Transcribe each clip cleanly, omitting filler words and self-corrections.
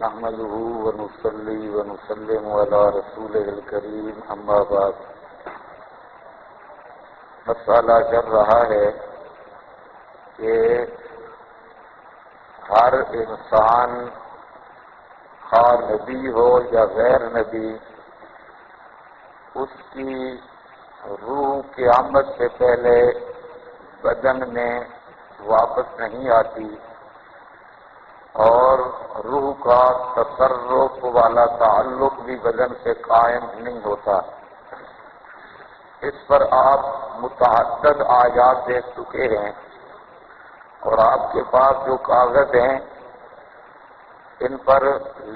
نحمده ونصلي ونسلم على رسوله الكريم اما بعد مسئلہ چل رہا ہے کہ ہر انسان خواہ نبی ہو یا غیر نبی اس کی روح قیامت سے پہلے بدن میں واپس نہیں آتی اور روح کا تصرف والا تعلق بھی بدن سے قائم نہیں ہوتا۔ اس پر آپ متعدد آیات دیکھ چکے ہیں اور آپ کے پاس جو کاغذ ہیں ان پر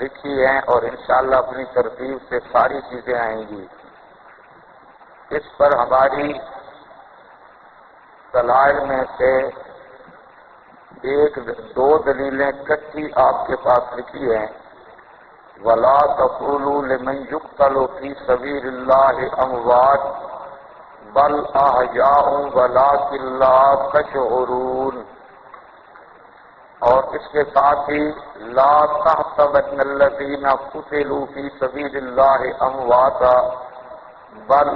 لکھی ہیں اور انشاءاللہ اپنی ترتیب سے ساری چیزیں آئیں گی۔ اس پر ہماری دلائل میں سے ایک دو دلیلیں کٹھی آپ کے پاس لکھی ہیں۔ وَلَا تَقُولُوا لِمَنْ يُقْتَلُ فِي سَبِيلِ اللَّهِ أَمْوَاتٌ بَلْ أَحْيَاءٌ وَلَٰكِن لَّا تَشْعُرُونَ، اور اس کے ساتھ ہی لَا تَحْسَبَنَّ الَّذِينَ قُتِلُوا فِي سَبِيلِ اللَّهِ أَمْوَاتًا بَلْ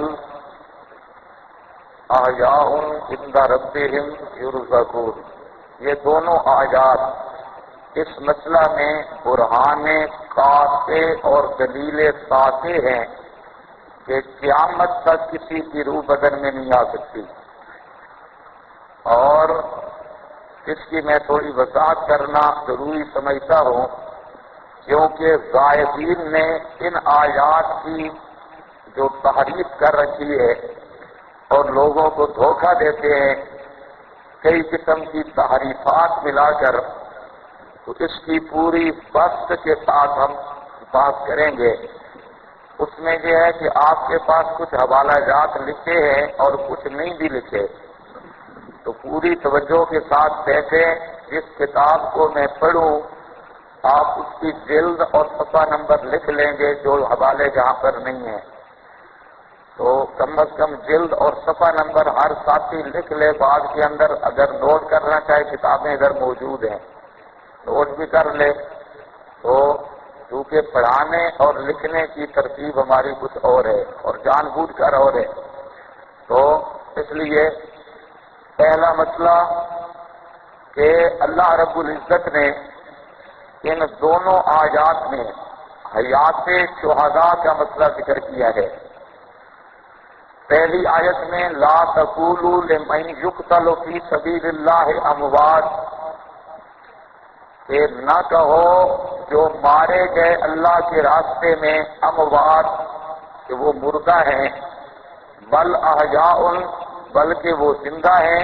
أَحْيَاءٌ عِندَ رَبِّهِمْ يُرْزَقُونَ۔ یہ دونوں آیات اس مسئلہ میں برہان قاطع اور دلیل ساطع ہیں کہ قیامت تک کسی کی روح بدن میں نہیں آ سکتی، اور اس کی میں تھوڑی وضاحت کرنا ضروری سمجھتا ہوں کیونکہ غائبین نے ان آیات کی جو تحریف کر رکھی ہے اور لوگوں کو دھوکہ دیتے ہیں کئی قسم کی تحریفات ملا کر، تو اس کی پوری بست کے ساتھ ہم بات کریں گے۔ اس میں یہ ہے کہ آپ کے پاس کچھ حوالہ جات لکھے ہیں اور کچھ نہیں بھی لکھے، تو پوری توجہ کے ساتھ بیٹھیں۔ جس کتاب کو میں پڑھوں آپ اس کی جلد اور صفحہ نمبر لکھ لیں گے جو حوالے جہاں پر نہیں ہیں، تو کم از کم جلد اور صفحہ نمبر ہر ساتھی لکھ لے۔ بعد کے اندر اگر نوٹ کرنا چاہے کتابیں ادھر موجود ہیں نوٹ بھی کر لے، تو کیونکہ پڑھانے اور لکھنے کی ترتیب ہماری کچھ اور ہے اور جان بوجھ کر اور ہے، تو اس لیے پہلا مسئلہ کہ اللہ رب العزت نے ان دونوں آیات میں حیات شہداء کا مسئلہ ذکر کیا ہے۔ پہلی آیت میں لا تقولوا لمن يقتل في سبيل الله اموات، کہ نہ کہو جو مارے گئے اللہ کے راستے میں اموات، کہ وہ مردہ ہیں، بل احیاء، بلکہ وہ زندہ ہیں،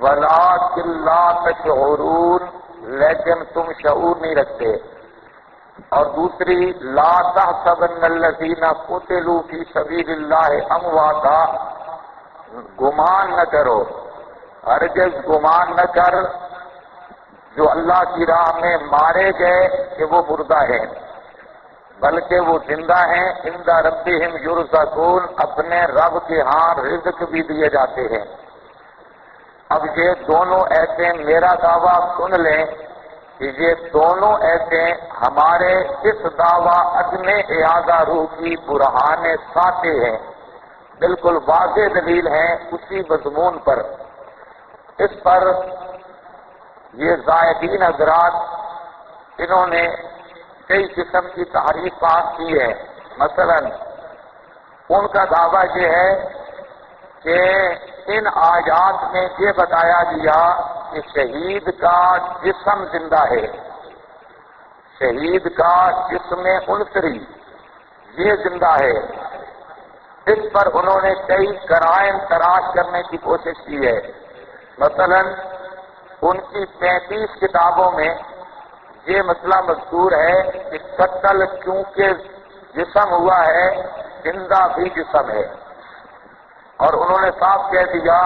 ولٰکن لا تشعرون، لیکن تم شعور نہیں رکھتے۔ اور دوسری لا تحسبن الذین قتلوا فی سبیل اللہ امواتا، گمان نہ کرو، ہرگز گمان نہ کر جو اللہ کی راہ میں مارے گئے کہ وہ مردہ ہیں، بلکہ وہ زندہ ہیں، عند ربہم یرزقون، اپنے رب کے ہاں رزق بھی دیے جاتے ہیں۔ اب یہ دونوں ایسے میرا دعویٰ سن لیں کہ یہ دونوں ایسے ہمارے اس دعویٰ عدم اعادہ روح کی برہان ساطع ہیں، بالکل واضح دلیل ہیں اسی مضمون پر۔ اس پر یہ زائدین حضرات انہوں نے کئی قسم کی تحریفات کی ہے۔ مثلا ان کا دعویٰ یہ ہے کہ ان آیات میں یہ بتایا گیا کہ شہید کا جسم زندہ ہے، شہید کا جسم عنصری یہ زندہ ہے۔ اس پر انہوں نے کئی قرائن تلاش کرنے کی کوشش کی ہے۔ مثلا ان کی 35 کتابوں میں یہ مسئلہ مذکور ہے کہ قتل کیونکہ جسم ہوا ہے، زندہ بھی جسم ہے، اور انہوں نے صاف کہہ دیا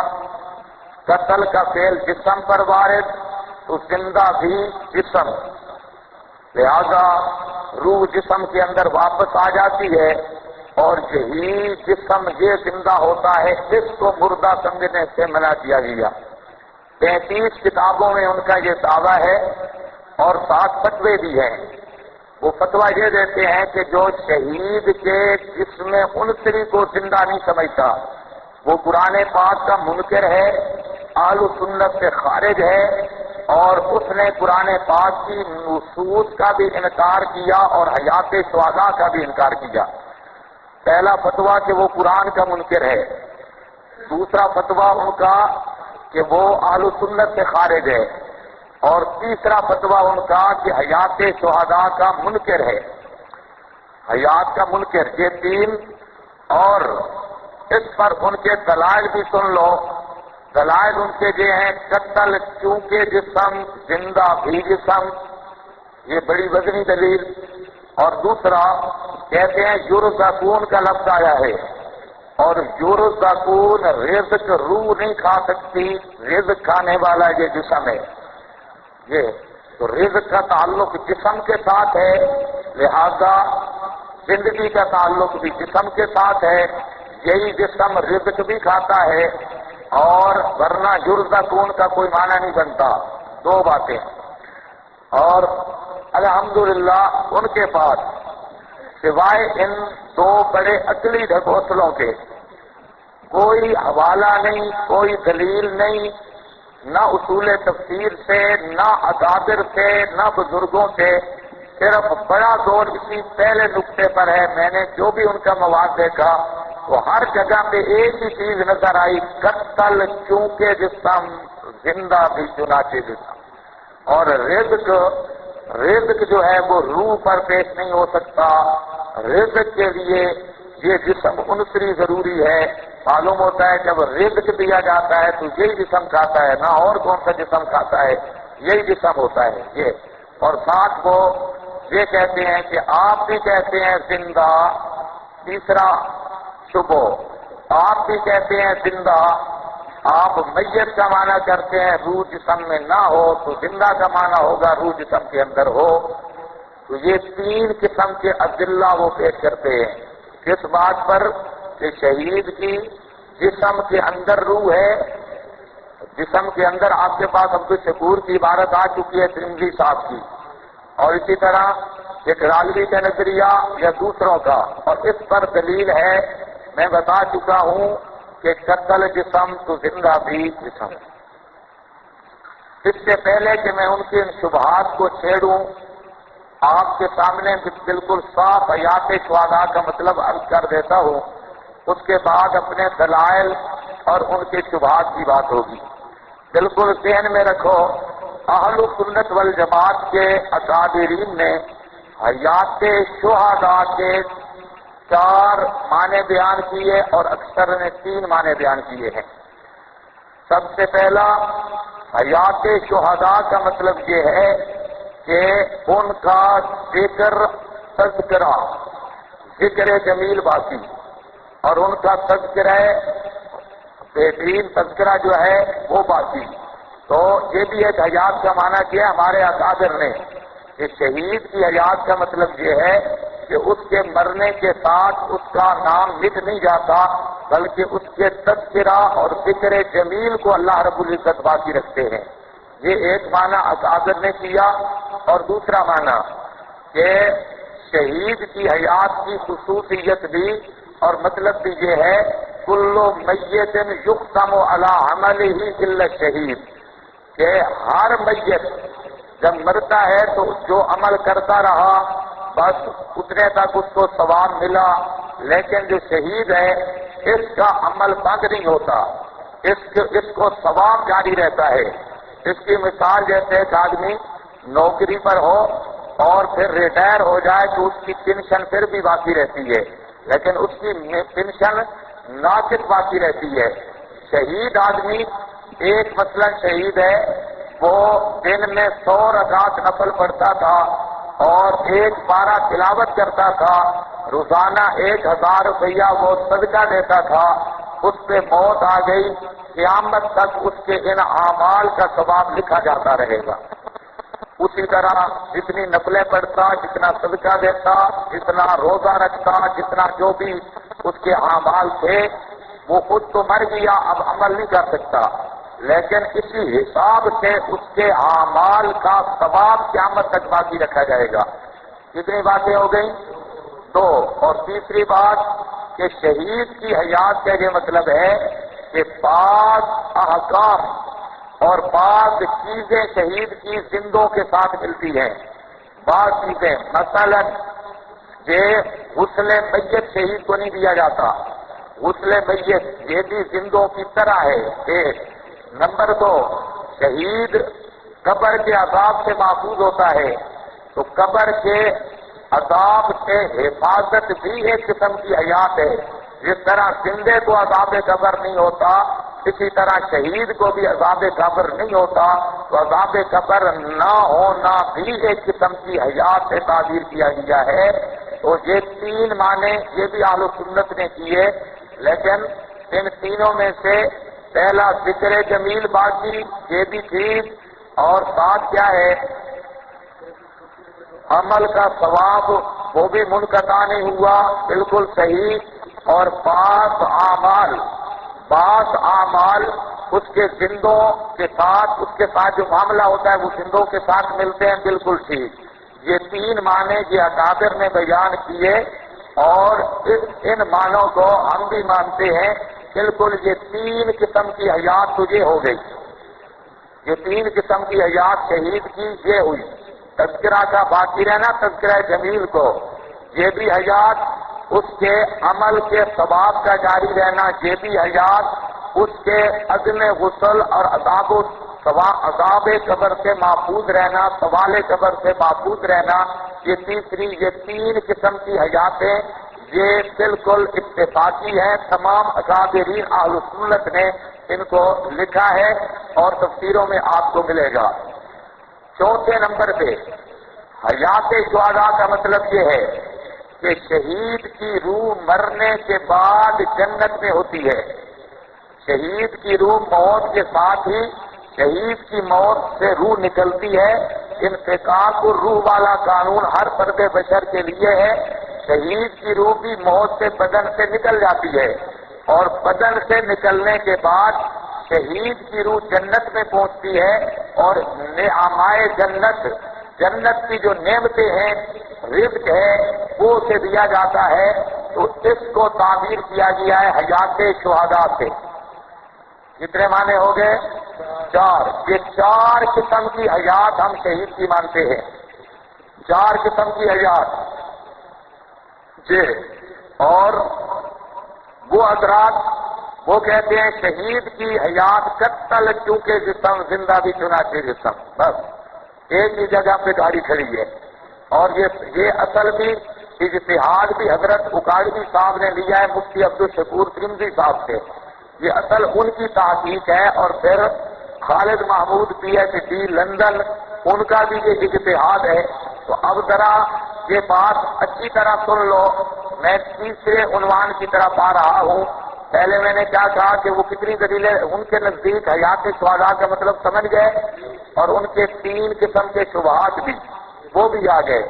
قتل کا فعل جسم پر وارد تو زندہ بھی جسم، لہذا روح جسم کے اندر واپس آ جاتی ہے، اور یہی جسم یہ زندہ ہوتا ہے، اس کو مردہ سمجھنے سے منع کیا گیا۔ 33 کتابوں میں ان کا یہ دعویٰ ہے اور 7 فتوے بھی ہیں۔ وہ فتویٰ یہ دیتے ہیں کہ جو شہید کے جسم انصری کو زندہ نہیں سمجھتا وہ قرآن پاک کا منکر ہے، اہل سنت سے خارج ہے، اور اس نے قرآن پاک کی نصوص کا بھی انکار کیا اور حیات شہداء کا بھی انکار کیا۔ پہلا فتویٰ کہ وہ قرآن کا منکر ہے، دوسرا فتویٰ ان کا کہ وہ اہل سنت سے خارج ہے، اور تیسرا فتویٰ ان کا کہ حیات شہداء کا منکر ہے، حیات کا منکر۔ یہ تین، اور اس پر ان کے دلائل بھی سن لو۔ دلائل ان کے یہ ہیں: قتل چونکہ جسم، زندہ بھی جسم، یہ بڑی وزنی دلیل۔ اور دوسرا کہتے ہیں یرزقون کا لفظ آیا ہے، اور یرزقون رزق روح نہیں کھا سکتی، رزق کھانے والا یہ جسم ہے۔ یہ تو رزق کا تعلق جسم کے ساتھ ہے، لہذا زندگی کا تعلق بھی جسم کے ساتھ ہے، یہی جسم رزق بھی کھاتا ہے، اور ورنہ یرزقون کا کوئی معنی نہیں بنتا۔ دو باتیں۔ اور الحمدللہ ان کے پاس سوائے ان دو بڑے عقلی ڈھکوسلوں کے کوئی حوالہ نہیں، کوئی دلیل نہیں، نہ اصول تفسیر سے، نہ اکابر سے، نہ بزرگوں سے۔ صرف بڑا زور اسی پہلے نقطے پر ہے۔ میں نے جو بھی ان کا مواد دیکھا وہ ہر جگہ پہ ایک ہی چیز نظر آئی: قتل چونکہ جسم، زندہ بھی چنانچہ جسم۔ اور رزق جو ہے وہ روح پر پیش نہیں ہو سکتا، رزق کے لیے یہ جسم عنصری ضروری ہے۔ معلوم ہوتا ہے جب رزق دیا جاتا ہے تو یہی جسم کھاتا ہے، نہ اور کون سا جسم کھاتا ہے، یہی جسم ہوتا ہے یہ۔ اور ساتھ وہ یہ کہتے ہیں کہ آپ بھی کہتے ہیں زندہ، تیسرا شبہ، آپ بھی کہتے ہیں زندہ، آپ میت کا معنی کرتے ہیں روح جسم میں نہ ہو، تو زندہ کا معنی ہوگا روح جسم کے اندر ہو۔ تو یہ تین قسم کے ادلہ وہ پیش کرتے ہیں۔ کس بات پر؟ کہ شہید کی جسم کے اندر روح ہے، جسم کے اندر آپ کے پاس عبد الشکور کی عبارت آ چکی ہے ترمذی صاحب کی، اور اسی طرح ایک رالوی کا نظریہ یا دوسروں کا، اور اس پر دلیل ہے میں بتا چکا ہوں کہ قتل جسم تو زندہ بھی جسم۔ اس سے پہلے کہ میں ان کے ان شبہات کو چھیڑوں، آپ کے سامنے بالکل صاف حیات شہداء کا مطلب عرض کر دیتا ہوں، اس کے بعد اپنے دلائل اور ان کے شبہات کی بات ہوگی۔ بالکل ذہن میں رکھو، اہل سنت والجماعت کے اکابرین نے حیات شہداء کے 4 معنی بیان کیے اور اکثر نے 3 معنی بیان کیے ہیں۔ سب سے پہلا، حیات شہداء کا مطلب یہ ہے کہ ان کا ذکر، تذکرہ، ذکر جمیل باقی، اور ان کا تذکرہ بہترین تذکرہ جو ہے وہ باقی۔ تو یہ بھی ایک حیات کا معنی کیا ہمارے اکابر نے کہ شہید کی حیات کا مطلب یہ ہے کہ اس کے مرنے کے ساتھ اس کا نام مٹ نہیں جاتا، بلکہ اس کے تذکرہ اور ذکر جمیل کو اللہ رب العزت باقی رکھتے ہیں۔ یہ ایک معنی اکابر نے کیا۔ اور دوسرا معنی کہ شہید کی حیات کی خصوصیت بھی اور مطلب بھی یہ ہے کل میت یختم علی عملہ الا الشہید، کہ ہر میت جب مرتا ہے تو جو عمل کرتا رہا بس اتنے تک اس کو ثواب ملا، لیکن جو شہید ہے اس کا عمل بند نہیں ہوتا، اس کو ثواب جاری رہتا ہے۔ اس کی مثال جیسے ایک آدمی نوکری پر ہو اور پھر ریٹائر ہو جائے تو اس کی پینشن پھر بھی باقی رہتی ہے، لیکن اس کی پینشن ناقص باقی رہتی ہے۔ شہید آدمی، ایک مثلا شہید ہے، وہ دن میں 100 رکعت نفل پڑھتا تھا اور 1 پارہ تلاوت کرتا تھا، روزانہ 1000 روپیہ وہ صدقہ دیتا تھا، اس پہ موت آ گئی، قیامت تک اس کے ان اعمال کا ثواب لکھا جاتا رہے گا۔ اسی طرح جتنی نفلیں پڑھتا، جتنا صدقہ دیتا، جتنا روزہ رکھتا، جتنا جو بھی اس کے اعمال تھے، وہ خود تو مر گیا، اب عمل نہیں کر سکتا، لیکن اسی حساب سے اس کے اعمال کا ثواب قیامت تک باقی رکھا جائے گا۔ کتنی باتیں ہو گئیں؟ دو. اور تیسری بات کہ شہید کی حیات کا یہ مطلب ہے کہ بعض احکام اور بعض چیزیں شہید کی زندوں کے ساتھ ملتی ہیں. بعض چیزیں مثلا یہ غسل میت شہید کو نہیں دیا جاتا. غسل میت یہ بھی زندوں کی طرح ہے. ایک نمبر دو، شہید قبر کے عذاب سے محفوظ ہوتا ہے، تو قبر کے عذاب سے حفاظت بھی ایک قسم کی حیات ہے. جس طرح زندے کو عذاب قبر نہیں ہوتا، اسی طرح شہید کو بھی عذاب قبر نہیں ہوتا. تو عذاب قبر نہ ہونا بھی ایک قسم کی حیات سے تعبیر کیا گیا ہے. تو یہ تین معنی یہ بھی اہل سنت نے کیے، لیکن ان تینوں میں سے پہلا ذکر جمیل باقی یہ بھی ٹھیک، اور ساتھ کیا ہے عمل کا ثواب وہ بھی منقطع نہیں ہوا، بالکل صحیح. اور بعض اعمال اس کے زندوں کے ساتھ، اس کے ساتھ جو معاملہ ہوتا ہے وہ زندوں کے ساتھ ملتے ہیں، بالکل ٹھیک. یہ تین معنی یہ اکابر نے بیان کیے، اور ان معنوں کو ہم بھی مانتے ہیں. بالکل یہ تین قسم کی حیات تجھے ہو گئی. یہ تین قسم کی حیات شہید کی یہ ہوئی. تذکرہ کا باقی رہنا، تذکرہ جمیل کو، یہ بھی حیات. اس کے عمل کے ثواب کا جاری رہنا، یہ بھی حیات. اس کے عدم غسل اور عذاب قبر سے محفوظ رہنا، سوال قبر سے محفوظ رہنا، یہ تیسری. یہ تین قسم کی حیاتیں یہ بالکل اتفاقی ہے. تمام اکابرین اہل سنت نے ان کو لکھا ہے اور تفسیروں میں آپ کو ملے گا. چوتھے نمبر پہ حیات شہداء کا مطلب یہ ہے کہ شہید کی روح مرنے کے بعد جنت میں ہوتی ہے. شہید کی روح موت کے ساتھ ہی شہید کی موت سے روح نکلتی ہے. انفکاک الروح والا قانون ہر فرد بشر کے لیے ہے. شہید کی روح بھی موت سے بدن سے نکل جاتی ہے، اور بدن سے نکلنے کے بعد شہید کی روح جنت میں پہنچتی ہے، اور نعمائے جنت کی جو نعمتیں ہیں، رزق ہے، وہ اسے دیا جاتا ہے. تو اس کو تعبیر کیا گیا ہے حیات شہداء سے. کتنے معنی ہو گئے؟ چار. یہ چار قسم کی حیات ہم شہید کی مانتے ہیں. چار قسم کی حیات جی. اور وہ حضرات وہ کہتے ہیں شہید کی حیات قتل چونکہ جسم، زندہ بھی چنانچہ جسم. بس ایک ہی جگہ پہ گاڑی کھڑی ہے. اور یہ اصل بھی اجتہاد بھی حضرت اکاڑوی صاحب نے لیا ہے مفتی عبدالشکور ترمذی صاحب سے. یہ اصل ان کی تحقیق ہے. اور پھر Khalid Mahmood P H D London, ان کا بھی یہ اجتہاد ہے. تو اب ذرا یہ بات اچھی طرح سن لو. میں تیسرے عنوان کی طرف آ رہا ہوں. پہلے میں نے کیا کہا کہ وہ کتنی دلیلیں ان کے نزدیک حیات شہداء کا مطلب سمجھ گئے، اور ان کے تین قسم کے شبہات بھی وہ بھی آ گئے.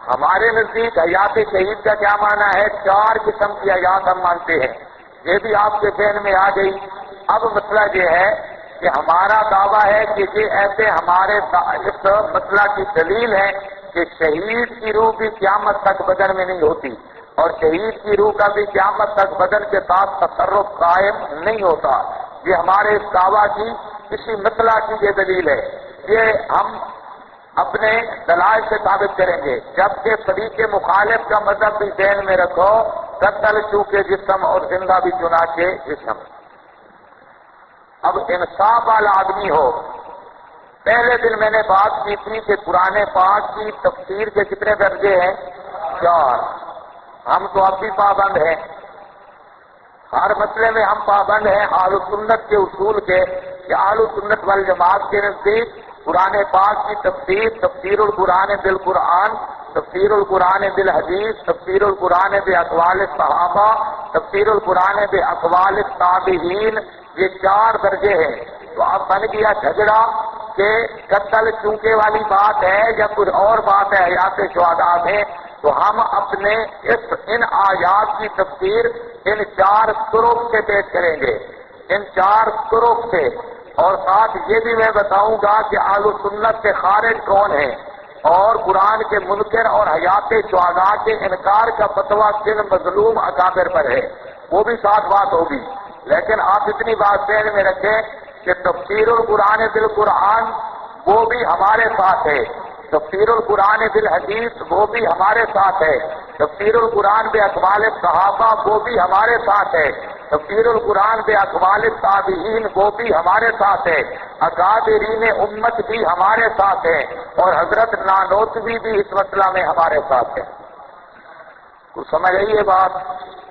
ہمارے نزدیک حیات شہید کا کیا معنی ہے؟ چار قسم کی حیات ہم مانتے ہیں. یہ بھی آپ کے ذہن میں آ گئی. اب مسئلہ یہ ہے کہ ہمارا دعویٰ ہے کہ یہ ایسے ہمارے اس مسئلہ کی دلیل ہے کہ شہید کی روح بھی قیامت تک بدن میں نہیں ہوتی، اور شہید کی روح کا بھی قیامت تک بدن کے ساتھ تصرف قائم نہیں ہوتا. یہ ہمارے اس دعویٰ کی اسی مسئلہ کی یہ دلیل ہے. یہ ہم اپنے دلائل سے ثابت کریں گے. جبکہ فریق مخالف کا مذہب بھی ذہن میں رکھو، قتل چونکہ جسم اور زندہ بھی چنانچہ جسم. اب انصاف والا آدمی ہو. پہلے دن میں نے بات کی تھی کہ قرآن پاک کی تفسیر کے کتنے درجے ہیں؟ چار. ہم تو اب بھی پابند ہیں، ہر مسئلے میں ہم پابند ہیں اہل سنت کے اصول کے، کہ اہل سنت والجماعت کے نزدیک قرآن پاک کی تفسیر القرآن بالقرآن، تفسیر القرآن بالحدیث، تفسیر القرآن باقوال الصحابہ، تفسیر القرآن باقوال التابعین، یہ چار درجے ہیں. تو اب بن گیا جھگڑا کہ قتل چونکے والی بات ہے یا کچھ اور بات ہے حیات شہداء میں. تو ہم اپنے ان آیات کی تفسیر ان چار طرق سے پیش کریں گے، ان چار طرق سے. اور ساتھ یہ بھی میں بتاؤں گا کہ اہل سنت سے خارج کون ہیں. اور قرآن کے منکر اور حیات شہداء کے انکار کا فتویٰ کن مظلوم اکابر پر ہے، وہ بھی ساتھ بات ہوگی۔ لیکن آپ اتنی بات ذہن میں رکھیں کہ تفسیر القرآن بالقرآن وہ بھی ہمارے ساتھ ہے، تفسیر القرآن بالحدیث وہ بھی ہمارے ساتھ ہے، تفسیر القرآن باقوال صحابہ وہ بھی ہمارے ساتھ ہے، تفسیر القرآن باقوال تابعین وہ بھی ہمارے ساتھ ہے، اکابرین امت بھی ہمارے ساتھ ہے، اور حضرت نانوتوی بھی اس مسئلہ میں ہمارے ساتھ ہے۔ کچھ سمجھ رہی ہے بات؟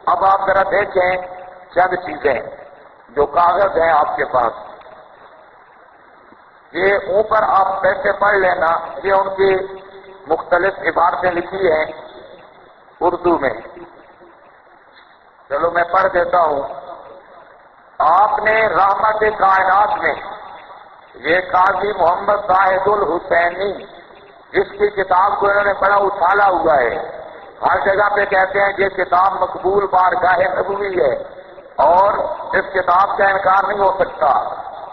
اب آپ ذرا دیکھیں چند چیزیں جو کاغذ ہیں آپ کے پاس، یہ اوپر آپ پیسے پڑھ لینا، یہ ان کی مختلف عبارتیں لکھی ہیں اردو میں، چلو میں پڑھ دیتا ہوں۔ آپ نے رحمت کائنات میں، یہ قاضی محمد زاہد الحسینی، جس کی کتاب کو انہوں نے بڑا اچھالا ہوا ہے، ہر جگہ پہ کہتے ہیں یہ کتاب مقبول بارگاہ نبوی ہے اور اس کتاب کا انکار نہیں ہو سکتا۔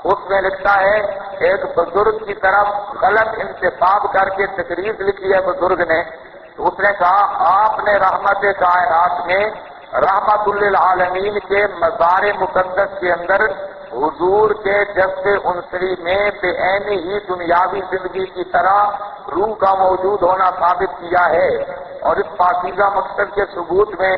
اس میں لکھتا ہے ایک بزرگ کی طرف غلط انتساب کر کے تقریر لکھی ہے بزرگ نے، تو اس نے کہا آپ نے رحمت کائنات میں رحمت للعالمین کے مزار مقدس کے اندر حضور کے جذب عنصری میں بے عینی ہی دنیاوی زندگی کی طرح روح کا موجود ہونا ثابت کیا ہے، اور اس پاکیزہ مقصد کے ثبوت میں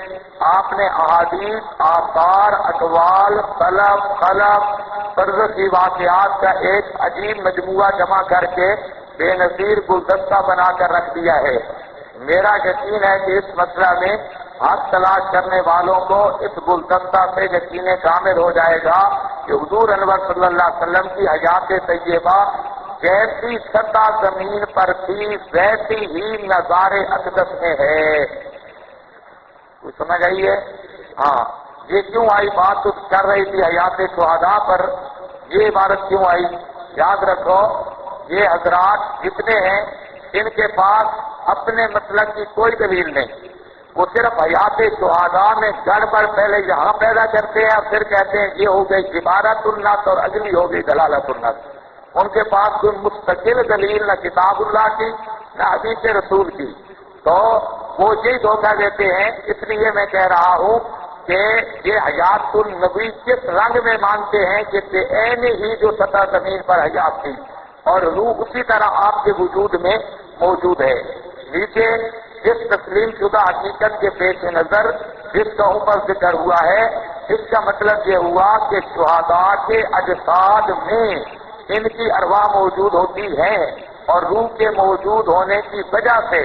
آپ نے احادیث، آثار، اقوال، سلف، خلف، فرض کی واقعات کا ایک عجیب مجموعہ جمع کر کے بے نظیر گلدستہ بنا کر رکھ دیا ہے۔ میرا یقین ہے کہ اس مسئلہ میں حق تلاش کرنے والوں کو اس گلدستہ سے یقین کامل ہو جائے گا کہ حضور انور صلی اللہ علیہ وسلم کی حیات طیبہ جیسی سطح زمین پر تھی ویسی ہی مزار اقدس میں ہے۔ کچھ سمجھ آئی ہے؟ ہاں، یہ کیوں آئی بات تو کر رہی تھی حیات شہداء پر، یہ عبارت کیوں آئی؟ یاد رکھو یہ حضرات جتنے ہیں ان کے پاس اپنے مسلک کی کوئی دلیل نہیں، وہ صرف حیات شہداء میں گڑبڑ پہلے یہاں پیدا کرتے ہیں اور پھر کہتے ہیں یہ ہو گئی عبارت النص اور اگلی ہو گئی دلالت النص۔ ان کے پاس کوئی مستقل دلیل نہ کتاب اللہ کی نہ حدیث رسول کی، تو وہ یہی دھوکہ دیتے ہیں۔ اس لیے میں کہہ رہا ہوں کہ یہ حیات النبی کس رنگ میں مانتے ہیں کہ بے عین ہی جو سطح زمین پر حیات تھی اور روح اسی طرح آپ کے وجود میں موجود ہے۔ نیچے جس تسلیم شدہ حقیقت کے پیش نظر جس کا اوپر ذکر ہوا ہے، اس کا مطلب یہ ہوا کہ شہداء کے اجساد میں ان کی ارواح موجود ہوتی ہیں اور روح کے موجود ہونے کی وجہ سے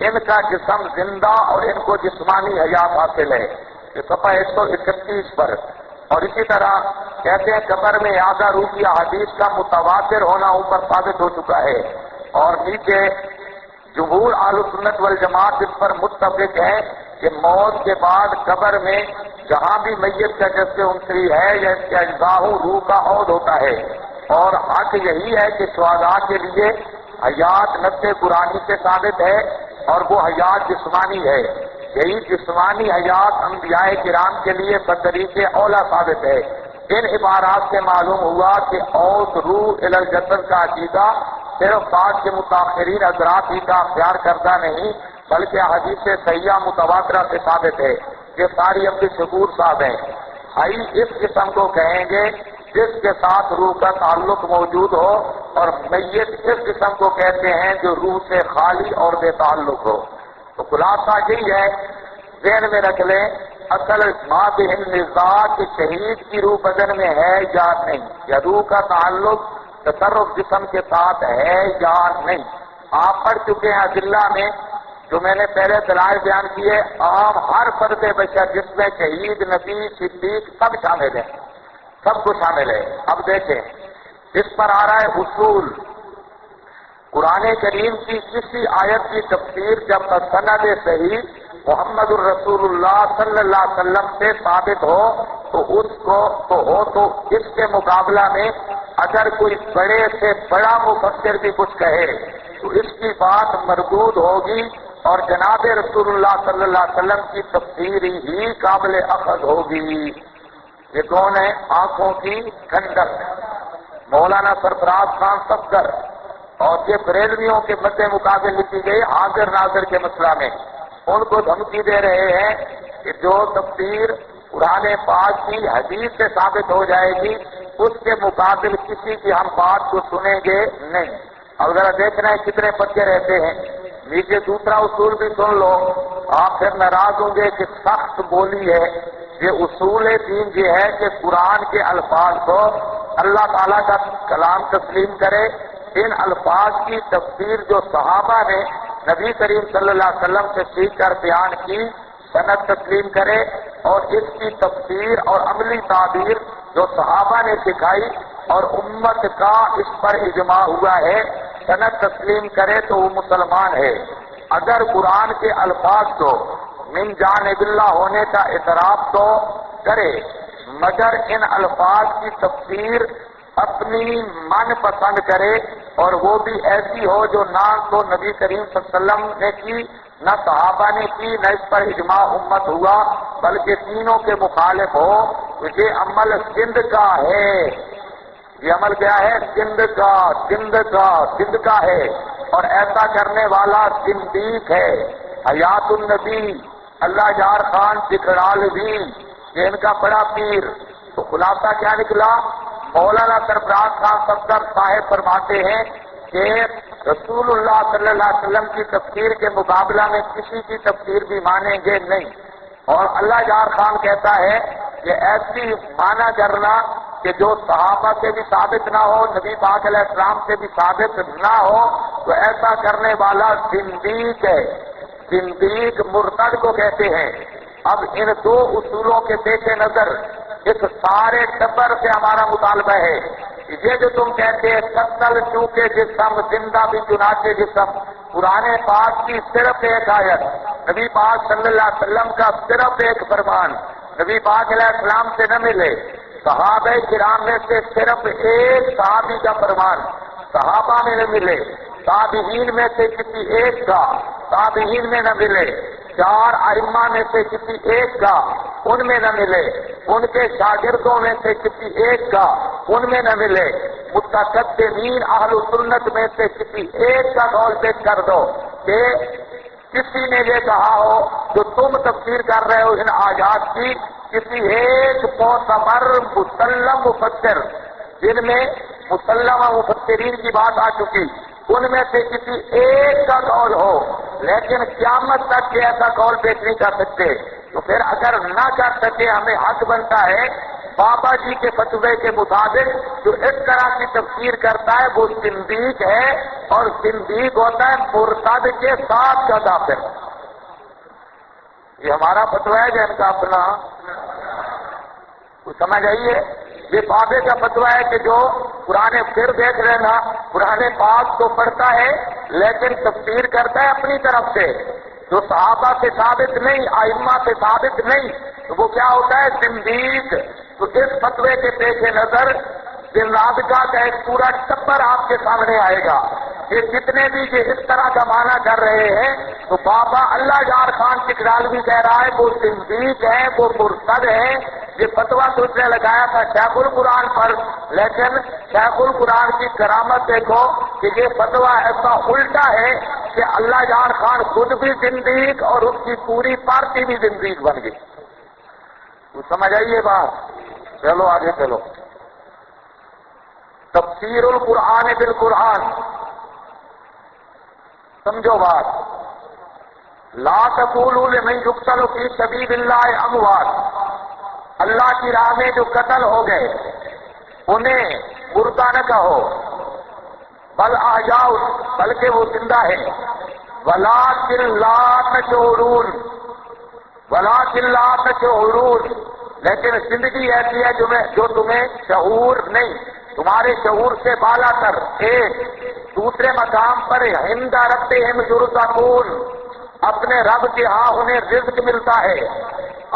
ان کا جسم زندہ اور ان کو جسمانی حیات حاصل ہے، یہ صفحہ 131 پر۔ اور اسی طرح کہتے ہیں قبر میں اعادہ روح کی احادیث کا متواتر ہونا اوپر ثابت ہو چکا ہے، اور نیچے جمہور اہل سنت والجماعت اس پر متفق ہے کہ موت کے بعد قبر میں جہاں بھی میت کا جذب عنصری ہے یا اس کے اجزاء روح کا عود ہوتا ہے، اور حق یہی ہے کہ شہداء کے لیے حیات نص قرآنی سے ثابت ہے اور وہ حیات جسمانی ہے، یہی جسمانی حیات انبیاء کرام کے لیے بطریق اولا ثابت ہے۔ ان عبارات سے معلوم ہوا کہ عود روح الی الجسد کا عقیدہ صرف بعد کے متاخرین حضرات ہی کا اختیار کردہ نہیں بلکہ حدیث صحیحہ متواترہ سے ثابت ہے۔ یہ ساری عبد شکور صاحب ہیں۔ حی اس قسم کو کہیں گے جس کے ساتھ روح کا تعلق موجود ہو، اور میت اس قسم کو کہتے ہیں جو روح سے خالی اور بے تعلق ہو۔ تو خلاصہ یہی ہے، ذہن میں رکھ لیں، اصل ما بہن نزاع کہ شہید کی روح بدن میں ہے یا نہیں، یا روح کا تعلق تصرف جسم کے ساتھ ہے یا نہیں۔ آپ پڑھ چکے ہیں ادلہ میں، جو میں نے پہلے دلائل بیان کیے، عام ہر فرد بشر جس میں شہید، نبی، صدیق سب شامل ہیں، سب کو شامل ہے۔ اب دیکھیں اس پر آ رہا ہے اصول۔ قرآن کریم کی کسی آیت کی تفسیر جب سند صحیح محمد الرسول اللہ صلی اللہ علیہ وسلم سے ثابت ہو تو اس کے مقابلہ میں اگر کوئی بڑے سے بڑا مفسر بھی کچھ کہے تو اس کی بات مردود ہوگی، اور جناب رسول اللہ صلی اللہ علیہ وسلم کی تفسیر ہی قابل اخذ ہوگی۔ یہ کون ہے؟ آنکھوں کی ٹھنڈک مولانا سرفراز خان صفدر، اور یہ بریلویوں کے مد مقابل لکھی گئی حاضر ناظر کے مسئلہ میں، ان کو دھمکی دے رہے ہیں کہ جو تفسیر قرآن پاک کی حدیث سے ثابت ہو جائے گی اس کے مقابل کسی کی ہم بات کو سنیں گے نہیں۔ اب ذرا دیکھنا ہے کتنے پکے رہتے ہیں۔ نیچے دوسرا اصول بھی سن لو، آپ پھر ناراض ہوں گے کہ سخت بولی ہے۔ یہ اصول دین یہ ہے کہ قرآن کے الفاظ کو اللہ تعالیٰ کا کلام تسلیم کرے، ان الفاظ کی تفسیر جو صحابہ نے نبی کریم صلی اللہ علیہ وسلم سے سیکھ کر بیان کی سند تسلیم کرے، اور اس کی تفسیر اور عملی تعبیر جو صحابہ نے سکھائی اور امت کا اس پر اجماع ہوا ہے سند تسلیم کرے تو وہ مسلمان ہے۔ اگر قرآن کے الفاظ کو من جانب اللہ ہونے کا اعتراف تو کرے، مگر ان الفاظ کی تفسیر اپنی من پسند کرے، اور وہ بھی ایسی ہو جو نہ تو نبی کریم صلی اللہ علیہ وسلم نے کی، نہ صحابہ نے کی، نہ اس پر اجماع امت ہوا، بلکہ تینوں کے مخالف ہو، تو یہ عمل سند کا ہے۔ یہ عمل کیا ہے؟ سند کا ہے، اور ایسا کرنے والا زندیق ہے۔ حیات النبی اللہ جار خان چکھڑالوی، یہ ان کا بڑا پیر۔ تو خلاصہ کیا نکلا؟ مولانا سرفراز خان صفدر صاحب فرماتے ہیں کہ رسول اللہ صلی اللہ علیہ وسلم کی تفسیر کے مقابلہ میں کسی کی تفسیر بھی مانیں گے نہیں، اور اللہ جار خان کہتا ہے کہ ایسی مانا کرنا کہ جو صحابہ سے بھی ثابت نہ ہو، نبی پاک علیہ السلام سے بھی ثابت نہ ہو، تو ایسا کرنے والا زندیق ہے۔ زندیق مرتد کو کہتے ہیں۔ اب ان دو اصولوں کے پیش نظر اس سارے ٹبر سے ہمارا مطالبہ ہے کہ یہ جو تم کہتے ہیں قتل چونکہ جسم زندہ بھی چنانچہ جسم، قرآن پاک کی صرف ایک آیت، نبی پاک صلی اللہ علیہ وسلم کا صرف ایک فرمان نبی پاک علیہ السلام سے نہ ملے، صحابہ کرام میں سے صرف ایک صحابی کا فرمان صحابہ میں نہ ملے، تابعین میں سے کسی ایک کا تابعین میں نہ ملے، چار ائمہ میں سے کسی ایک کا ان میں نہ ملے، ان کے شاگردوں میں سے کسی ایک کا ان میں نہ ملے، متقدمین اہل سنت میں سے کسی ایک کا قول پیش کر دو کہ کسی نے یہ کہا ہو جو تم تفسیر کر رہے ہو ان آیات کی، کسی ایک معتبر مسلم مفسر جن میں مسلم مفسرین کی بات آ چکی، ان میں سے کسی ایک کا قول ہو، لیکن قیامت تک یہ ایسا قول پیش نہیں کر سکتے۔ تو پھر اگر نہ کر سکے ہمیں حق بنتا ہے بابا جی کے فتوے کے مطابق جو اس طرح کی تفسیر کرتا ہے وہ زندیق ہے، اور زندیق ہوتا ہے مرتد کے ساتھ کا کافر۔ یہ ہمارا فتویٰ ہے کہ ان کا اپنا کچھ سمجھ آئیے؟ یہ بابے کا فتویٰ ہے کہ جو قرآن پھر دیکھ لینا قرآن پاک تو پڑھتا ہے لیکن تفسیر کرتا ہے اپنی طرف سے، جو صحابہ سے ثابت نہیں، ائمہ سے ثابت نہیں، تو وہ کیا ہوتا ہے؟ زندیق۔ تو اس فتوے کے پیش نظر زندگا کا ایک پورا ٹبر آپ کے سامنے آئے گا۔ یہ جتنے بھی یہ اس طرح کا معنی کر رہے ہیں تو بابا اللہ جار خان چکھڑالوی کہہ رہا ہے وہ زندیق ہے، وہ مرتد ہے۔ یہ فتویٰ تو اس نے لگایا تھا شیخ القرآن پر، لیکن شیخ القرآن کی کرامت دیکھو کہ یہ فتویٰ ایسا الٹا ہے کہ اللہ جار خان خود بھی زندیق اور اس کی پوری پارٹی بھی زندیق بن گئی۔ تو سمجھ آئیے بات؟ چلو آگے چلو۔ تفسیر القرآن بالقرآن، سمجھو بات۔ لا تقولوا لمن يقتل في سبيل الله اموات، اللہ کی راہ میں جو قتل ہو گئے انہیں مردہ نہ کہو، بل احیاء، بلکہ وہ زندہ ہے، ولکن لا تشعرون، ولکن لا تشعرون، لیکن زندگی ایسی ہے جو تمہیں شعور نہیں، تمہارے شعور سے بالا تر۔ ایک دوسرے مقام پر عند ربہم یرزقون، اپنے رب کے ہاں انہیں رزق ملتا ہے۔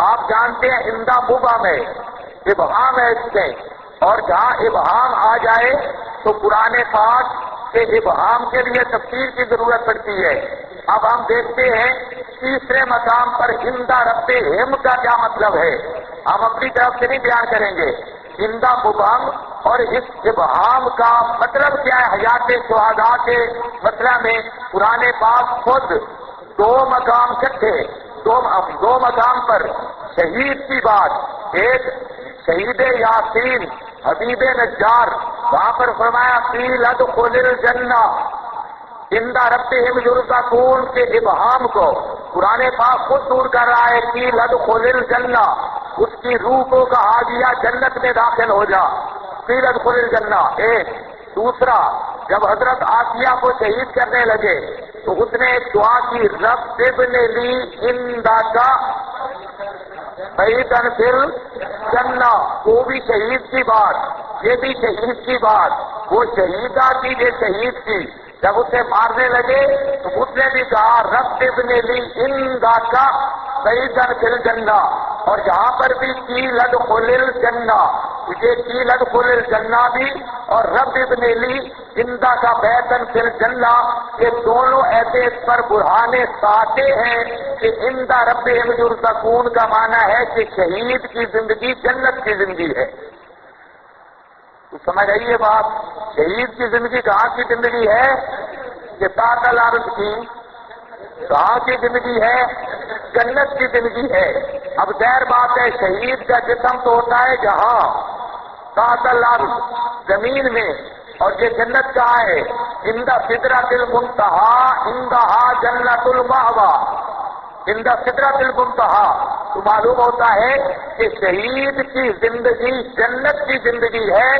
آپ جانتے ہیں عندہ مبہم ہے، ابہام ہے اس میں، اور جہاں ابہام آ جائے تو قرآن پاک کے ابہام کے لیے تفسیر کی ضرورت پڑتی ہے۔ اب ہم دیکھتے ہیں تیسرے مقام پر عندہ ربہم کا کیا مطلب ہے، ہم اپنی طرف سے نہیں بیان کریں گے۔ عندہ مبہم اور اس ابہام کا مطلب کیا ہے؟ حیات شہداء کے مسئلہ میں قرآن پاک خود دو مقام کٹھے، دو مقام پر شہید کی بات، ایک شہید یاسین حبیب نجار، وہاں پر فرمایا قیل ادخل الجنہ عند ربہم یرزقون کے ابہام کو قرآن پاک خود دور کر رہا ہے۔ قیل ادخل الجنہ، اس کی روح کو کہا گیا جنت میں داخل ہو جا، قیل ادخل الجنہ ایک۔ دوسرا، جب حضرت آسیہ کو شہید کرنے لگے تو اس نے ایک دعا کی، رب ابن لی عندک بیتن فی الجنہ، وہ بھی شہید کی بات، یہ بھی شہید کی بات، وہ شہیدہ کی، یہ شہید کی۔ جب اسے مارنے لگے تو اس نے بھی کہا رب ابن لی عندک بیتن فی الجنہ، اور یہاں پر بھی قیل ادخل الجنہ، یہ قیل ادخل الجنہ بھی اور رب ابن لی عندک بیتن فی الجنہ، یہ دونوں ایسے اس پر برہان ساتے ہیں کہ عند ربہم یرزقون کا معنی ہے کہ شہید کی زندگی جنت کی زندگی ہے۔ تو سمجھ آئی یہ بات؟ شہید کی زندگی کہاں کی زندگی ہے؟ کہ تحت الارض کی، کہاں کی زندگی ہے؟ جنت کی زندگی ہے۔ اب ظاہر بات ہے شہید کا جسم تو ہوتا ہے جہاں تحت الارض زمین میں، اور یہ جنت کہاں ہے؟ عند سدرۃ المنتہی عندہا جنت المأوی، عند سدرۃ المنتہی۔ تو معلوم ہوتا ہے کہ شہید کی زندگی جنت کی زندگی ہے،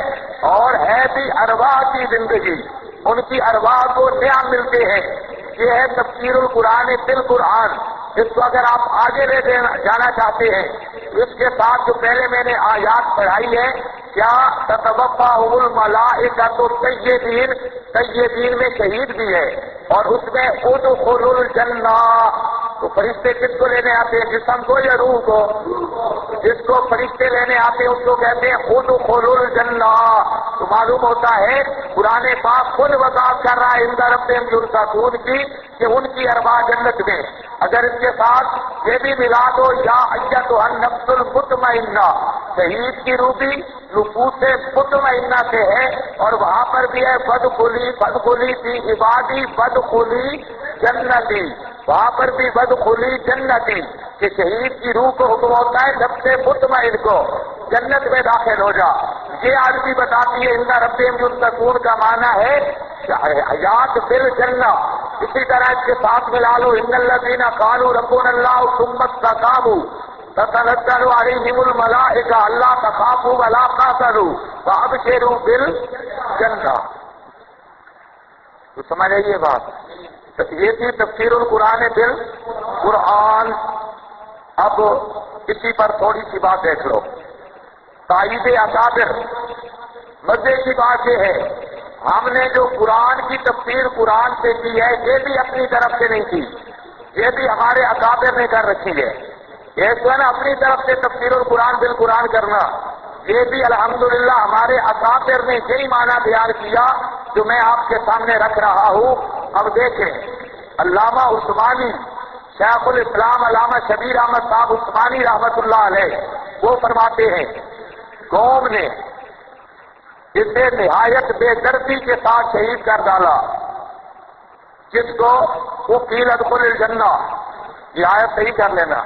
اور ہے بھی ارواح کی زندگی، ان کی ارواح کو نعم ملتے ہیں۔ یہ ہے تفسیر القرآن بالقرآن۔ اس کو اگر آپ آگے لے جانا چاہتے ہیں اس کے ساتھ جو پہلے میں نے آیات پڑھائی ہے، کیا تتوفاہم الملائکۃ طیبین، طیبین میں شہید بھی ہے، اور اس میں ادخلوا الجنہ، تو فرشتے کس کو لینے آتے ہیں؟ جسم کو یا روح کو؟ جس کو فرشتے لینے آتے ہیں اس کو کہتے ہیں ادخلوا الجنہ۔ تو معلوم ہوتا ہے قرآن پاک خود وضاحت کر رہا ہے عند ربہم یرزقون کی، کہ ان کی ارواح جنت میں۔ اگر اس کے ساتھ یہ بھی ملا دو یا ایتھا النفس المطمئنہ، شہید کی روح بھی نفوس مطمئنہ سے ہے، اور وہاں پر بھی ہے فادخلی فی عبادی فادخلی جنتی، وہاں پر بھی فادخلی جنتی، کہ شہید کی روح کو حکم ہوتا ہے نفس مطمئن کو جنت میں داخل ہو جا۔ یہ عربی بتاتی ہے عند ربہم یرزقون کا معنی ہے حیات فی الجنہ۔ اسی طرح اس کے ساتھ ملا لو ان الذین قالوا ربنا اللہ ثم استقاموا تتنزل علیہم الملائکہ الا تخافوا ولا تحزنوا وابشروا بالجنہ۔ تو سمجھ آئیے بات؟ یہ تھی تفسیر القرآن بالقرآن۔ اب اسی پر تھوڑی سی بات دیکھ لو، تائید اکابر۔ مزے کی بات یہ ہے ہم نے جو قرآن کی تفسیر قرآن سے کی ہے یہ بھی اپنی طرف سے نہیں کی، یہ بھی ہمارے اکابر نے کر رکھی ہے۔ ایک تو ہے نا اپنی طرف سے تفسیر القرآن بالقرآن کرنا، یہ بھی الحمدللہ ہمارے اکابر نے یہی معنی بیان کیا جو میں آپ کے سامنے رکھ رہا ہوں۔ اب دیکھیں علامہ عثمانی، شیخ الاسلام علامہ شبیر احمد صاحب عثمانی رحمت اللہ علیہ، وہ فرماتے ہیں قوم نے اسے نہایت بے دردی کے ساتھ شہید کر ڈالا، جس کو وہ قیل ادخل الجنہ، یہ آیت صحیح کر لینا،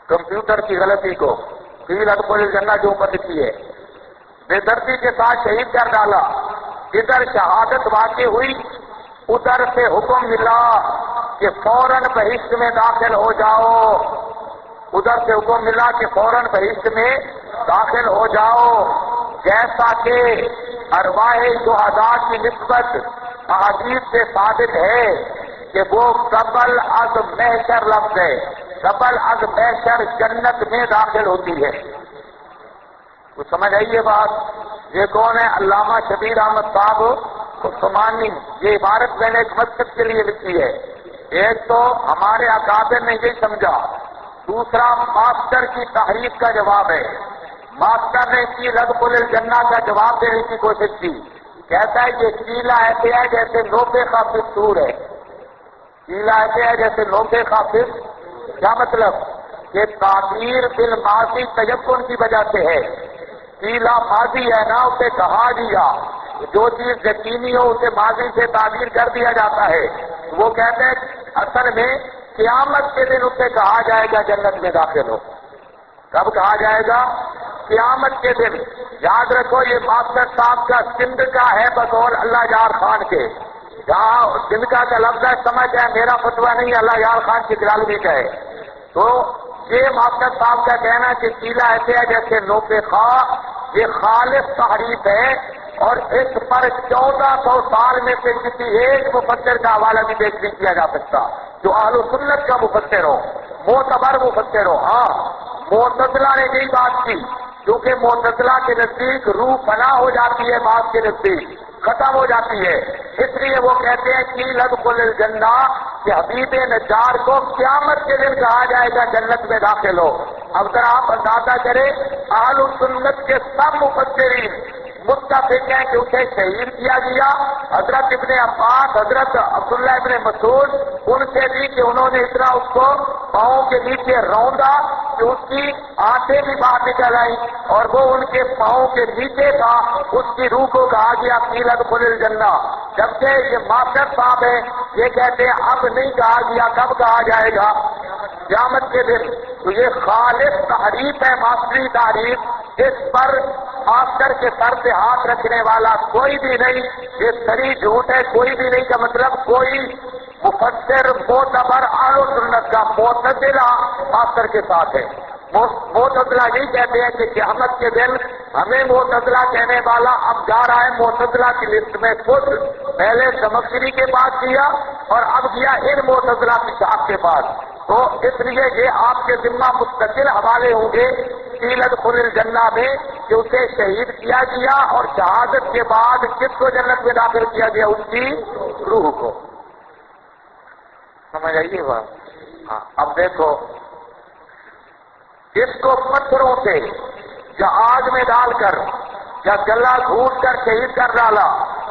کمپیوٹر کی غلطی کو، قیل ادخل الجنہ جو اوپر لکھی ہے، بے دردی کے ساتھ شہید کر ڈالا۔ ادھر شہادت واقع ہوئی، ادھر سے حکم ملا کہ فوراً بہشت میں داخل ہو جاؤ، ادھر سے حکم ملا کہ فوراً بہشت میں داخل ہو جاؤ، جیسا کہ ارواح شہداء کی نسبت احادیث سے ثابت ہے کہ وہ قبل از محشر لفظ ہے، قبل از محشر جنت میں داخل ہوتی ہے۔ تو سمجھ آئیے بات؟ یہ کون ہے؟ علامہ شبیر احمد صاحب عثمانی۔ یہ عبارت میں نے ایک مقصد کے لیے لکھی ہے، ایک تو ہمارے اکابر نے یہی سمجھا، دوسرا ماسٹر کی تحریف کا جواب ہے۔ ماسٹر نے قیل ادخل الجنہ کا جواب دینے کی کوشش کی، کہتا ہے یہ قیلا ایسے ہے جیسے لوفے کا فسور ہے، قیلا ایسے ہے جیسے لوفے کا فس۔ کیا مطلب؟ کہ تعبیر بالماضی تیقن کی وجہ سے ہے قیلا ماضی ہے نا، اسے کہا دیا، جو چیز یقینی ہو اسے ماضی سے تعبیر کر دیا جاتا ہے۔ وہ کہتے ہیں اصل میں قیامت کے دن اسے کہا جائے گا جنت میں داخل ہو۔ کب کہا جائے گا؟ قیامت کے دن۔ یاد رکھو یہ ماسٹر صاحب کا سندھ کا ہے بطور اللہ یار خان کے، جہاں سندھ کا لفظ ہے سمجھ ہے، میرا فتویٰ نہیں، اللہ یار خان کی گرالوی کا ہے۔ تو یہ ماسٹر صاحب کا کہنا کہ قیلا ایسے ہے جیسے نوپے خواہ، یہ خالص تحریف ہے، اور اس پر 1400 سال میں سے کسی ایک مفسر کا حوالہ بھی پیش نہیں کیا جا سکتا جو اہل سنت کا مفسر ہو، معتبر مفسر ہو۔ ہاں معتزلہ نے یہی بات کی، کیونکہ معتزلہ کے نزدیک روح فنا ہو جاتی ہے، بعض کے نزدیک ختم ہو جاتی ہے، اس لیے وہ کہتے ہیں کہ ادخل الجنہ، کہ حبیب نجار کو قیامت کے دن کہا جائے گا جنت میں داخل ہو۔ اب اگر آپ اندازہ کریں اہل سنت کے سب مفسرین متفق ہیں کہ اسے شہید کیا گیا، حضرت ابن عباس، حضرت عبداللہ ابن مسعود، ان سے بھی کہ انہوں نے اتنا اس کو پاؤں کے نیچے روندا کہ اس کی آنکھیں بھی باہر نکل آئی، اور وہ ان کے پاؤں کے نیچے تھا، اس کی روح کو کہا گیا قیل ادخل الجنہ۔ جبکہ یہ ماسٹر صاحب ہے یہ کہتے ہیں اب نہیں کہا گیا، کب کہا جائے گا؟ قیامت کے دن۔ تو یہ خالص تحریف ہے، ماسٹری تحریف، اس پر ماسٹر کے سر سے ہاتھ رکھنے والا کوئی بھی نہیں، یہ سری جھوٹ ہے، کوئی بھی نہیں کا مطلب کوئی مفسر معتبر اہل سنت کا معتزلہ ماسٹر کے ساتھ ہے۔ معتزلہ یہی کہتے ہیں کہ قیامت کے دن ہمیں معتزلہ کہنے والا اب جا رہا ہے معتزلہ کی لسٹ میں، خود پہلے زمخشری کے پاس کیا اور اب گیا ان معتزلہ کی شاخ کے پاس۔ تو اس لیے یہ آپ کے ذمہ مستقل حوالے ہوں گے قیل ادخل الجنہ میں کہ اسے شہید کیا گیا، اور شہادت کے بعد کس کو جنت میں داخل کیا گیا؟ اس کی روح کو۔ سمجھ آئیے بات؟ ہاں اب دیکھو، اس کو پتھروں سے یا آگ میں ڈال کر یا گلا گھونٹ کر شہید کر ڈالا۔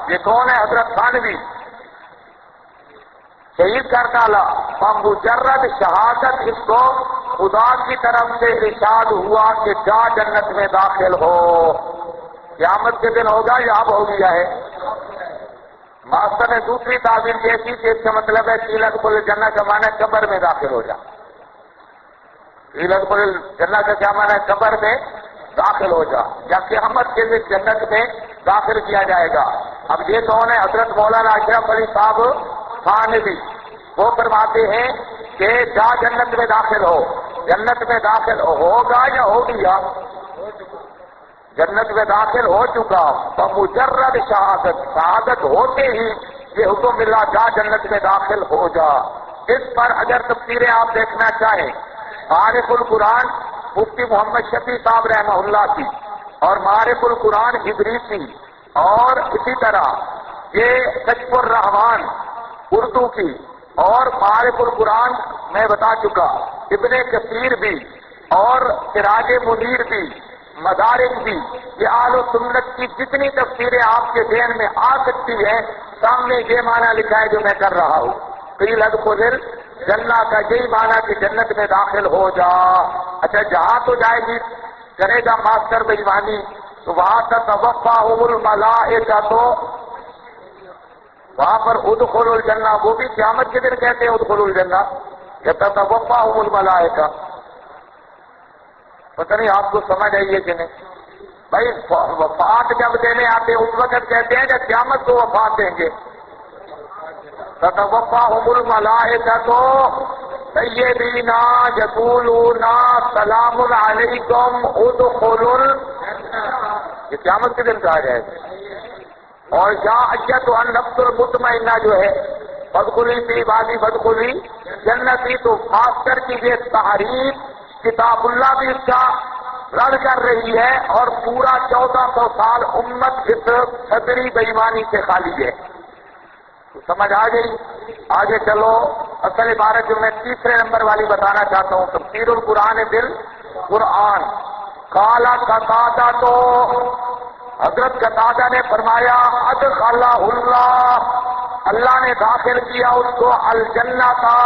یہ کون ہے؟ حضرت تھانوی، شہید کر ڈالا۔ بمجرد شہادت اس کو خدا کی طرف سے ارشاد ہوا کہ جا جنت میں داخل ہو۔ قیامت کے دن ہوگا یا اب ہو گیا ہے؟ ماسٹر نے دوسری تعبیر یہ کی کہ اس کا مطلب ہے قیل ادخل الجنہ کا معنی ہے قبر میں داخل ہو جا۔ قیل ادخل الجنہ کا کیا معنی ہے؟ قبر میں داخل ہو جا، یا قیامت کے دن جنت میں داخل کیا جائے گا۔ اب یہ کون ہے؟ حضرت مولانا اشرف علی صاحب تھانوی، وہ فرماتے ہیں کہ جا جنت میں داخل ہو۔ جنت میں داخل ہوگا یا ہو گیا؟ جنت میں داخل ہو چکا۔ بمجرد شہادت ہوتے ہی یہ حکم ملا جا جنت میں داخل ہو جا۔ اس پر اگر تفسیریں آپ دیکھنا چاہیں، معارف القرآن مفتی محمد شفیع صاحب رحمہ اللہ کی، اور معارف القرآن ادریسی، اور اسی طرح یہ کشف الرحمان اردو کی، اور معارف القرآن میں بتا چکا، ابن کثیر بھی اور سراج منیر بھی، مدارک بھی، یہ اہل سنت کی جتنی تفسیریں آپ کے ذہن میں آ سکتی ہیں، سامنے یہ معنی لکھا ہے جو میں کر رہا ہوں۔ قیل ادخل الجنہ کا یہی معنی کہ جنت میں داخل ہو جا۔ اچھا جہاں تو جائے گی کرے گا ماسٹر بے ایمانی، تو وہاں تتوفاہم الملائکہ، تو وہاں پر ادخل الجنہ، وہ بھی قیامت کے دن کہتے ہیں ادخل الجنہ، تتوفاہم الملائکہ۔ پتہ نہیں آپ کو سمجھ آئیے کہ نہیں؟ بھائی وفات جب دینے آتے اس وقت کہتے ہیں کہ قیامت کو وفات دیں گے۔ تتوفاہم الملائکہ طیبین یقولون سلام علیکم ادخلوا الجنہ، یہ قیامت کے دن کہا جائے گا۔ اور یا ایتھا النفس المطمئنہ جو ہے فادخلی فی عبادی فادخلی جنتی، تو ماسٹر کی یہ تحریف کتاب اللہ بھی اس کا رد کر رہی ہے، اور پورا 1400 سال امت اس صدری بے ایمانی سے خالی ہے۔ تو سمجھ آ گئی؟ آگے چلو، اصل عبارت جو میں تیسرے نمبر والی بتانا چاہتا ہوں، تفسیر القرآن بالقرآن۔ قال قتادہ، تو حضرت قتادہ نے فرمایا ادخلہ اللہ، اللہ نے داخل کیا اس کو الجنہ تھا،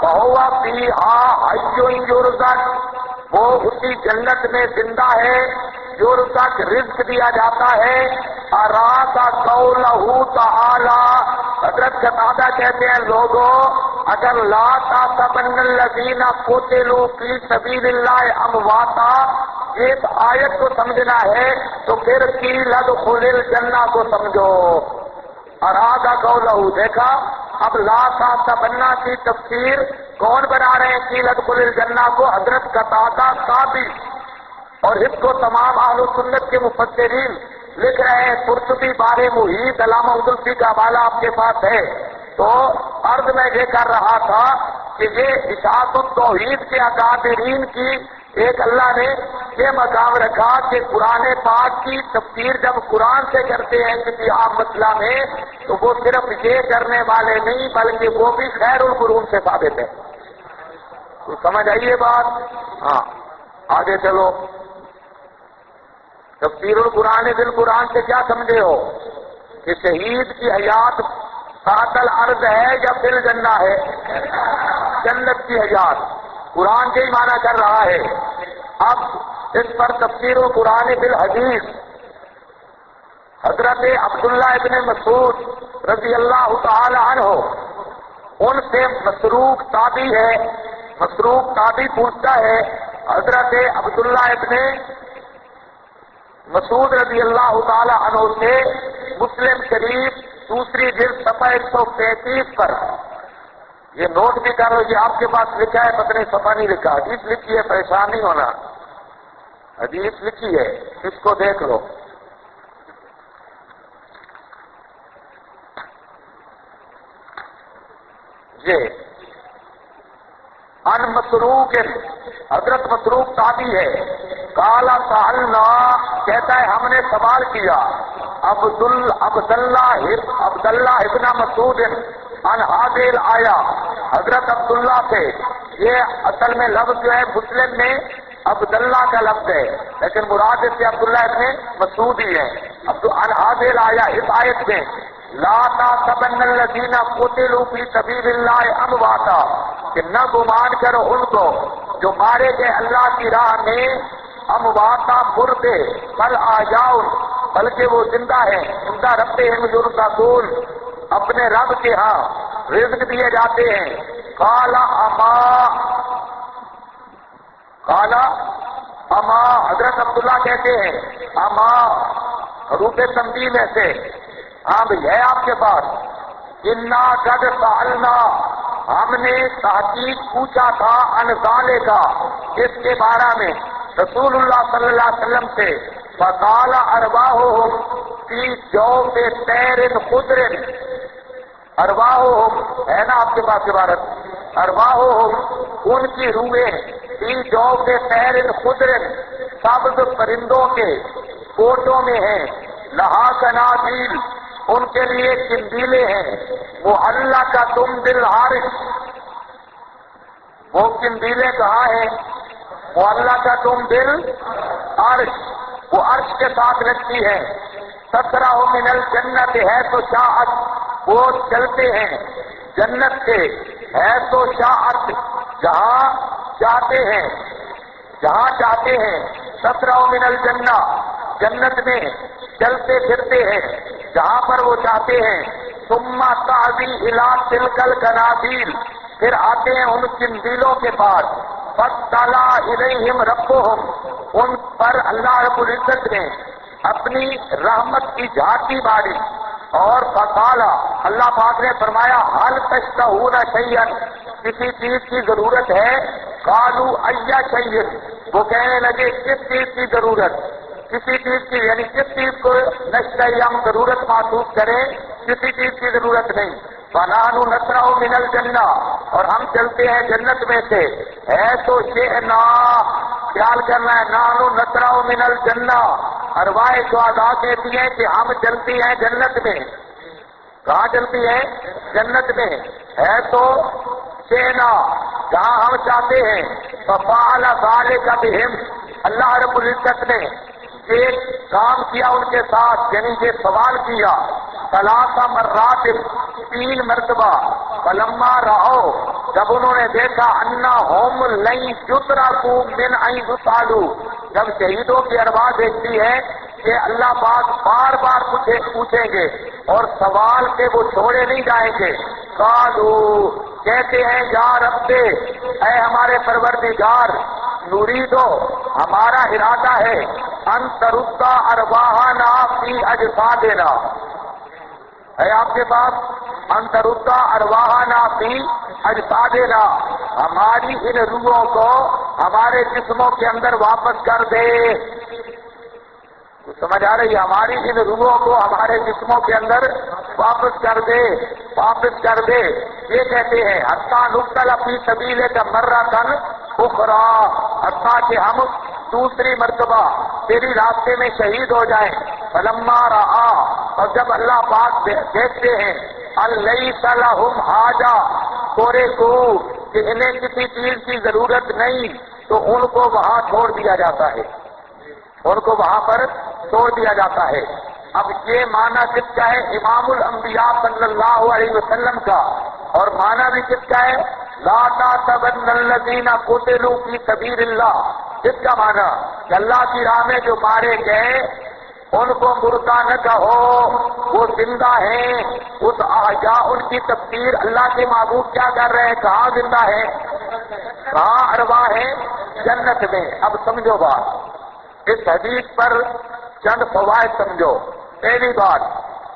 وہو فیہا حی یرزق، وہ اسی جنت میں زندہ ہے، جور تک رزق دیا جاتا ہے۔ اراک قولہ تعالی، حضرت قتادہ کہتے ہیں لوگوں اگر لا تحسبن الذین قتلوا فی سبیل اللہ امواتا، ایک آیت کو سمجھنا ہے تو پھر قیل ادخل الجنہ کو سمجھو۔ اراد قولہ، دیکھا اب لا تحسبن کی تفسیر کون بنا رہے ہیں قیل ادخل الجنہ کو؟ حضرت قتادہ قاضی، اور اس کو تمام اہل سنت کے مفسرین لکھ رہے ہیں۔ قرطبی بارے محیط علامہ عبدالفی کا حوالہ آپ کے پاس ہے۔ تو عرض میں یہ کر رہا تھا کہ یہ اشاعت التوحید کے اکابرین کی ایک اللہ نے یہ مقام رکھا کہ قرآن پاک کی تفسیر جب قرآن سے کرتے ہیں کسی عام مسئلہ میں تو وہ صرف یہ کرنے والے نہیں بلکہ وہ بھی خیر القرون سے ثابت ہے۔ تو سمجھ آئیے بات؟ ہاں آگے چلو۔ تفسیر القرآن بالقرآن سے کیا سمجھے ہو کہ شہید کی حیات سات الارض ہے یا فی الجنہ ہے؟ جنت کی حیات، قرآن کے ہی معنی کر رہا ہے۔ اب اس پر تفسیر القرآن بالحدیث حضرت عبداللہ ابن مسعود رضی اللہ تعالی عنہ، ان سے مسروق تابعی ہے، مسروق تابعی پوچھتا ہے حضرت عبداللہ ابن مسعود رضی اللہ تعالی عنہ سے مسلم شریف دوسری جلد صفحہ 135 پر، یہ نوٹ بھی کر لو، یہ آپ کے پاس لکھا ہے، پتہ نہیں صفحہ نہیں لکھا، حدیث لکھی ہے، پریشان نہیں ہونا، حدیث لکھی ہے، اس کو دیکھ لو۔ یہ ان مسروق، حضرت مسروق تابعی ہے، کالا سالنا، کہتا ہے ہم نے سوال کیا عبداللہ ابن مسعود ان حاضر آیا، حضرت عبداللہ سے، یہ اصل میں لفظ جو ہے مسلم میں عبداللہ کا لفظ ہے لیکن مراد سے عبداللہ ابن مسعود ہی ہے۔ ان حاضر آیا اس آیت میں لا تحسبن الذین قتلوا فی سبیل اللہ امواتا، کہ نہ گمان کرو ان کو جو مارے گئے اللہ کی راہ میں، امواتا مردے، بل احیاء، بلکہ وہ زندہ ہیں، زندہ ربہم یرزقون، اپنے رب کے ہاں رزق دیے جاتے ہیں۔ قالا اما، حضرت عبداللہ کہتے ہیں اما حروف تنبیہ میں سے، ہاں بھئی ہے آپ کے پاس، انا قد سألنا، ہم نے تحقیق پوچھا تھا ان ذالک کا، اس کے بارے میں رسول اللہ صلی اللہ علیہ وسلم سے، فقال ارواحهم فی جوف طیر خضر، ارواحهم ہے نا آپ کے پاس عبارت، ارواحهم ان کی روحیں فی جوف طیر خضر، سبز پرندوں کے کوٹوں میں ہیں، لہا قنادیل، ان کے لیے قندیلیں ہیں، معلقۃ بالعرش، وہ قندیلیں کہاں ہیں؟ معلقۃ بالعرش، وہ عرش کے ساتھ لگتی ہیں، تسرع من الجنت ہے تو شاءت، وہ چلتے ہیں جنت سے، ہے تو شاءت، جہاں چاہتے ہیں، جہاں چاہتے ہیں، تسرع من الجنہ، جنت میں چلتے پھرتے ہیں جہاں پر وہ چاہتے ہیں۔ ثم تعوی الی تلک القنادیل، پھر آتے ہیں ان قندیلوں کے پاس، فاطلع الیہم ربہم، ان پر اللہ رب العزت نے اپنی رحمت کی جھانکی ماری، اور فقال، اللہ پاک نے فرمایا حل تشتہون شیئا، کسی چیز کی ضرورت ہے؟ قالوا ای شیء، وہ کہنے لگے کس چیز کی ضرورت؟ کسی چیز کی، یعنی کس چیز کو نشتہی ہم ضرورت محسوس کریں، کسی چیز کی ضرورت نہیں۔ فَنَحْنُ نَسْرَعُ مِنَ الْجَنَّةِ، اور ہم چلتے ہیں جنت میں سے، ہے تو شئنا، خیال کرنا ہے، نَحْنُ نَسْرَعُ مِنَ الْجَنَّةِ، ارواح شہداء کہتی ہیں کہ ہم چلتی ہیں جنت میں، کہاں چلتی ہیں؟ جنت میں، ہے تو شئنا، جہاں ہم چاہتے ہیں۔ فَفَعَلَ ذَلِكَ بِهِمْ، اللہ رب العزت نے ایک کام کیا ان کے ساتھ، یعنی یہ سوال کیا، ثلاث مرات، 3 مرتبہ، فلما رہو، جب انہوں نے دیکھا، انہم لن یترکوا من ان یسالوا، جب شہیدوں کی ارواح دیکھتی ہے کہ اللہ پاک بار بار پوچھیں گے اور سوال کے وہ چھوڑے نہیں جائیں گے، قالو کہتے ہیں یا رب اے ہمارے پروردگار، نریدو ہمارا ارادہ ہے، ان ترد ارواحنا فی اجسادنا، ہے آپ کے پاس ان ترد ارواحنا فی اجسادنا، ہماری ان روحوں کو ہمارے جسموں کے اندر واپس کر دے۔ سمجھ آ رہی ہے؟ ہماری ان روحوں کو ہمارے جسموں کے اندر واپس کر دے، واپس کر دے۔ یہ کہتے ہیں حتیٰ نقتل فی سبیلک مرۃ اخری، حتیٰ کہ ہم دوسری مرتبہ تیری راستے میں شہید ہو جائیں۔ فلما رآ، اور جب اللہ پاک دیکھتے ہیں الیس لہم حاجہ تورے کو، کہ انہیں کسی چیز کی ضرورت نہیں، تو ان کو وہاں چھوڑ دیا جاتا ہے، ان کو وہاں پر چھوڑ دیا جاتا ہے۔ اب یہ معنی کس کا ہے؟ امام الانبیاء صلی اللہ علیہ وسلم کا، اور معنی بھی کس کا ہے؟ لا تحسبن الذین قتلوا فی سبیل اللہ، اس کا معنی کہ اللہ کی راہ میں جو مارے گئے ان کو مردہ نہ کہو، وہ زندہ ہیں۔ اس احیاء ان کی تفسیر اللہ کے معبود کیا کر رہے ہیں؟ کہاں زندہ ہے؟ کہاں ارواح ہیں؟ جنت میں۔ اب سمجھو بات، اس حدیث پر چند فوائد سمجھو۔ پہلی بات،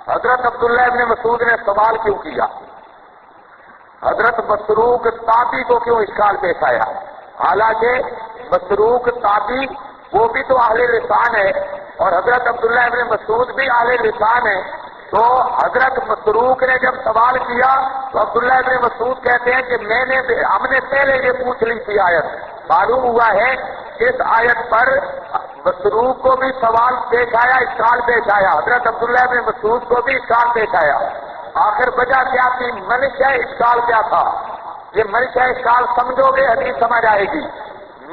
حضرت عبداللہ ابن مسعود نے سوال کیوں کیا؟ حضرت مسروق تابی کو کیوں اشکال پیش آیا؟ حالانکہ مسروق تابی وہ بھی تو اہل لسان ہے، اور حضرت عبداللہ ابن مسعود بھی اہل لسان ہے۔ تو حضرت مسروق نے جب سوال کیا تو عبداللہ ابن مسعود کہتے ہیں کہ ہم نے پہلے یہ پوچھ لی تھی آیت، معلوم ہوا ہے اس آیت پر مسروق کو بھی سوال پیش آیا، اشکال پیش آیا، حضرت عبداللہ ابن مسعود کو بھی اشکال پیش آیا۔ آخر وجہ کیا تھی؟ منشا اشکال کیا تھا؟ یہ منشا اشکال سمجھو گے حدیث سمجھ آئے گی۔